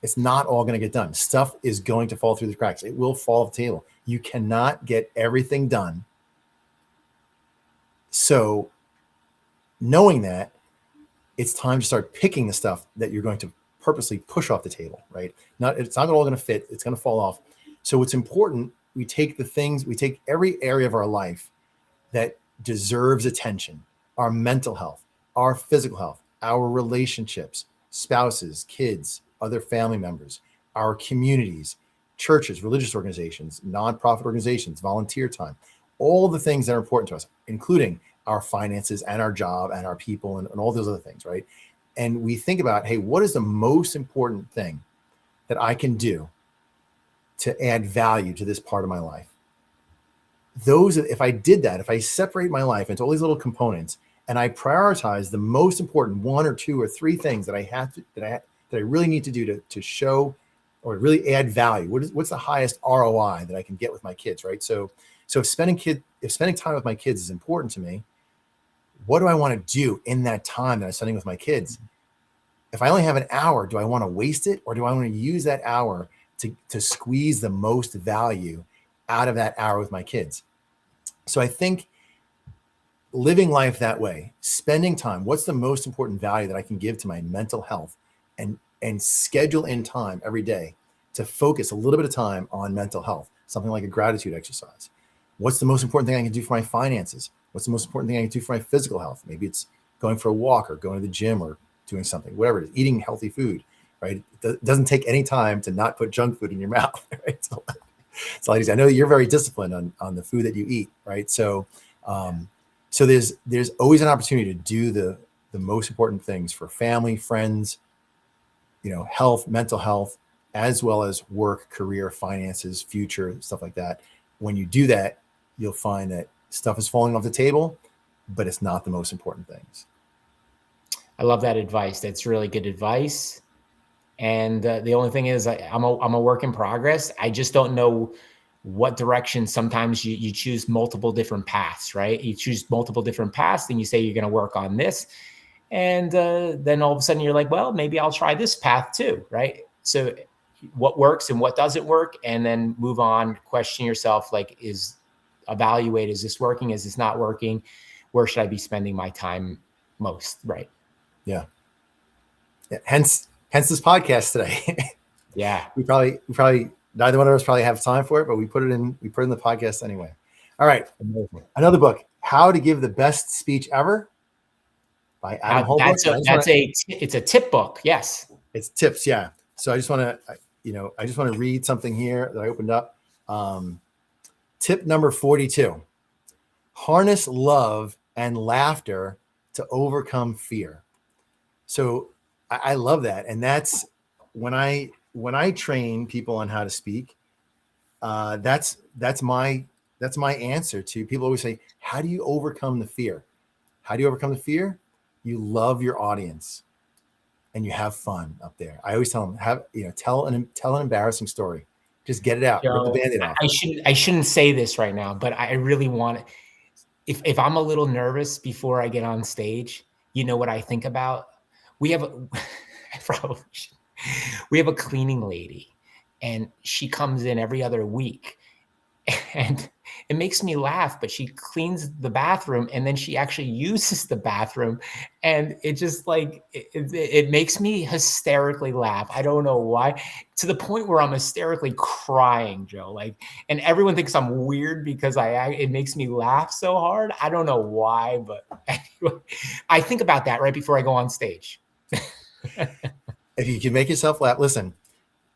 It's not all going to get done. Stuff is going to fall through the cracks. It will fall off the table. You cannot get everything done. So knowing that, it's time to start picking the stuff that you're going to purposely push off the table, right? It's not all going to fit. It's going to fall off. So it's important we take every area of our life that deserves attention, our mental health, our physical health, our relationships, spouses, kids, other family members, our communities, churches, religious organizations, nonprofit organizations, volunteer time, all the things that are important to us, including our finances and our job and our people and all those other things, right? And we think about, hey, what is the most important thing that I can do to add value to this part of my life? If I did that, if I separate my life into all these little components and I prioritize the most important 1 or 2 or 3 things that I really need to do to show or really add value, what's the highest ROI that I can get with my kids, right? So if spending time with my kids is important to me, what do I want to do in that time that I'm spending with my kids? If I only have an hour, do I want to waste it, or do I want to use that hour to squeeze the most value out of that hour with my kids? So I think living life that way, spending time, what's the most important value that I can give to my mental health, and schedule in time every day to focus a little bit of time on mental health, something like a gratitude exercise. What's the most important thing I can do for my finances? What's the most important thing I can do for my physical health? Maybe it's going for a walk or going to the gym or doing something, whatever it is, eating healthy food, right? It doesn't take any time to not put junk food in your mouth, right? It's a lot easier. I know you're very disciplined on the food that you eat, right? So there's always an opportunity to do the most important things for family, friends, health, mental health, as well as work, career, finances, future, stuff like that. When you do that, you'll find that stuff is falling off the table, but it's not the most important things. I love that advice. That's really good advice. And the only thing is, I'm a work in progress. I just don't know what direction. Sometimes you choose multiple different paths, right? You choose multiple different paths, and you say you're going to work on this. And then all of a sudden you're like, well, maybe I'll try this path too, right? So what works and what doesn't work, and then move on, question yourself, like, evaluate, is this working? Is this not working? Where should I be spending my time most? Right. Yeah. Hence this podcast today. Yeah. we probably neither one of us probably have time for it, but we put it in the podcast anyway. All right. Another book, How to Give the Best Speech Ever by Adam Holbrook. It's a tip book. Yes. It's tips. Yeah. So I just want to read something here that I opened up. Tip number 42, harness love and laughter to overcome fear. So I love that. And that's when I train people on how to speak, that's that's my answer to people. Always say, how do you overcome the fear? How do you overcome the fear? You love your audience and you have fun up there. I always tell them, tell an embarrassing story. Just get it out. Rip the Joe, Band-Aid off. I shouldn't say this right now, but I really want it. If I'm a little nervous before I get on stage, you know what I think about? We have we have a cleaning lady, and she comes in every other week, and it makes me laugh, but she cleans the bathroom and then she actually uses the bathroom, and it just like it makes me hysterically laugh. I don't know why, to the point where I'm hysterically crying, Joe. Like, and everyone thinks I'm weird because it makes me laugh so hard. I don't know why, but anyway, I think about that right before I go on stage. If you can make yourself laugh, listen,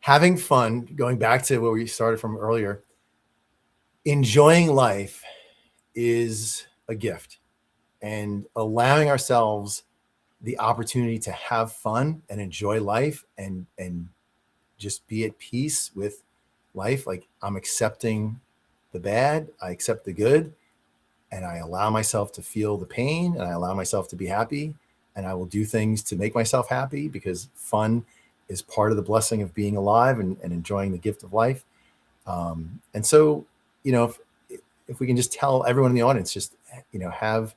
having fun, going back to where we started from earlier, enjoying life is a gift, and allowing ourselves the opportunity to have fun and enjoy life and just be at peace with life. Like, I'm accepting the bad, I accept the good, and I allow myself to feel the pain, and I allow myself to be happy, and I will do things to make myself happy, because fun is part of the blessing of being alive and enjoying the gift of life. And so, if we can just tell everyone in the audience, just, have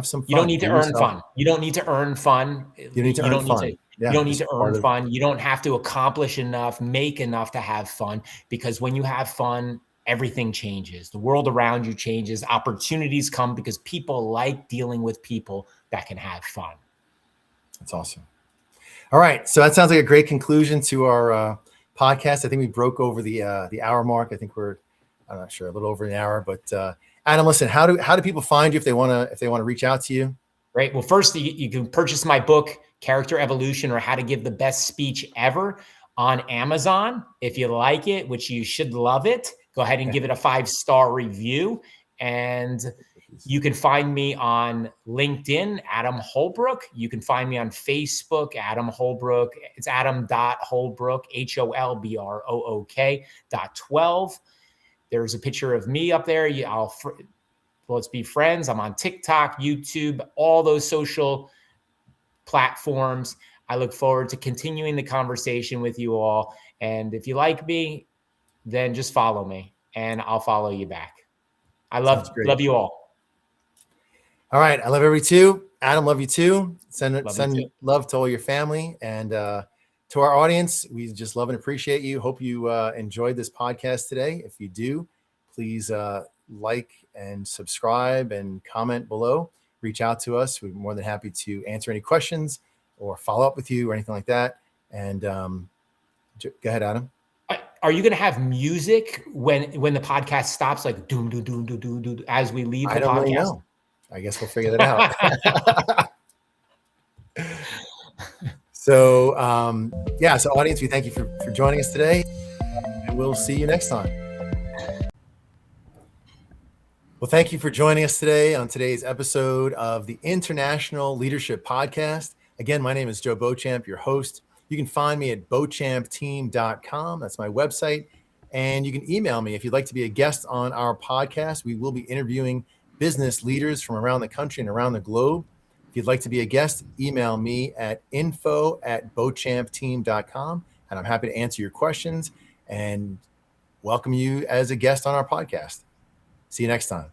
some fun. You don't need to earn fun. You don't need to earn fun. You need to earn fun. You don't need to earn fun. You don't have to accomplish enough, make enough to have fun, because when you have fun, everything changes. The world around you changes. Opportunities come because people like dealing with people that can have fun. That's awesome. All right. So that sounds like a great conclusion to our podcast. I think we broke over the hour mark. I think I'm not sure, a little over an hour, but Adam, listen, how do people find you if they want to reach out to you? Great. Well, first, you can purchase my book, Character Evolution, or How to Give the Best Speech Ever, on Amazon. If you like it, which you should love it, go ahead and give it a 5-star review. And you can find me on LinkedIn, Adam Holbrook. You can find me on Facebook, Adam Holbrook. It's Adam.Holbrook, HOLBROOK.12. There's a picture of me up there. Let's be friends. I'm on TikTok, YouTube, all those social platforms. I look forward to continuing the conversation with you all. And if you like me, then just follow me and I'll follow you back. I love you all. All right. I love everybody too. Adam, love you too. Send love to all your family, and to our audience. We just love and appreciate you. Hope you enjoyed this podcast today. If you do, please like and subscribe and comment below. Reach out to us. We're more than happy to answer any questions or follow up with you or anything like that. And go ahead, Adam. Are you going to have music when the podcast stops, like doom doom doom doom doom doom, as we leave the podcast? I don't really know. I guess we'll figure that out. So so audience, we thank you for joining us today, and we'll see you next time. Well, thank you for joining us today on today's episode of the International Leadership Podcast. Again, my name is Joe Beauchamp, your host. You can find me at beauchampteam.com. That's my website. And you can email me if you'd like to be a guest on our podcast. We will be interviewing business leaders from around the country and around the globe. If you'd like to be a guest, email me at info@beauchampteam.com, and I'm happy to answer your questions and welcome you as a guest on our podcast. See you next time.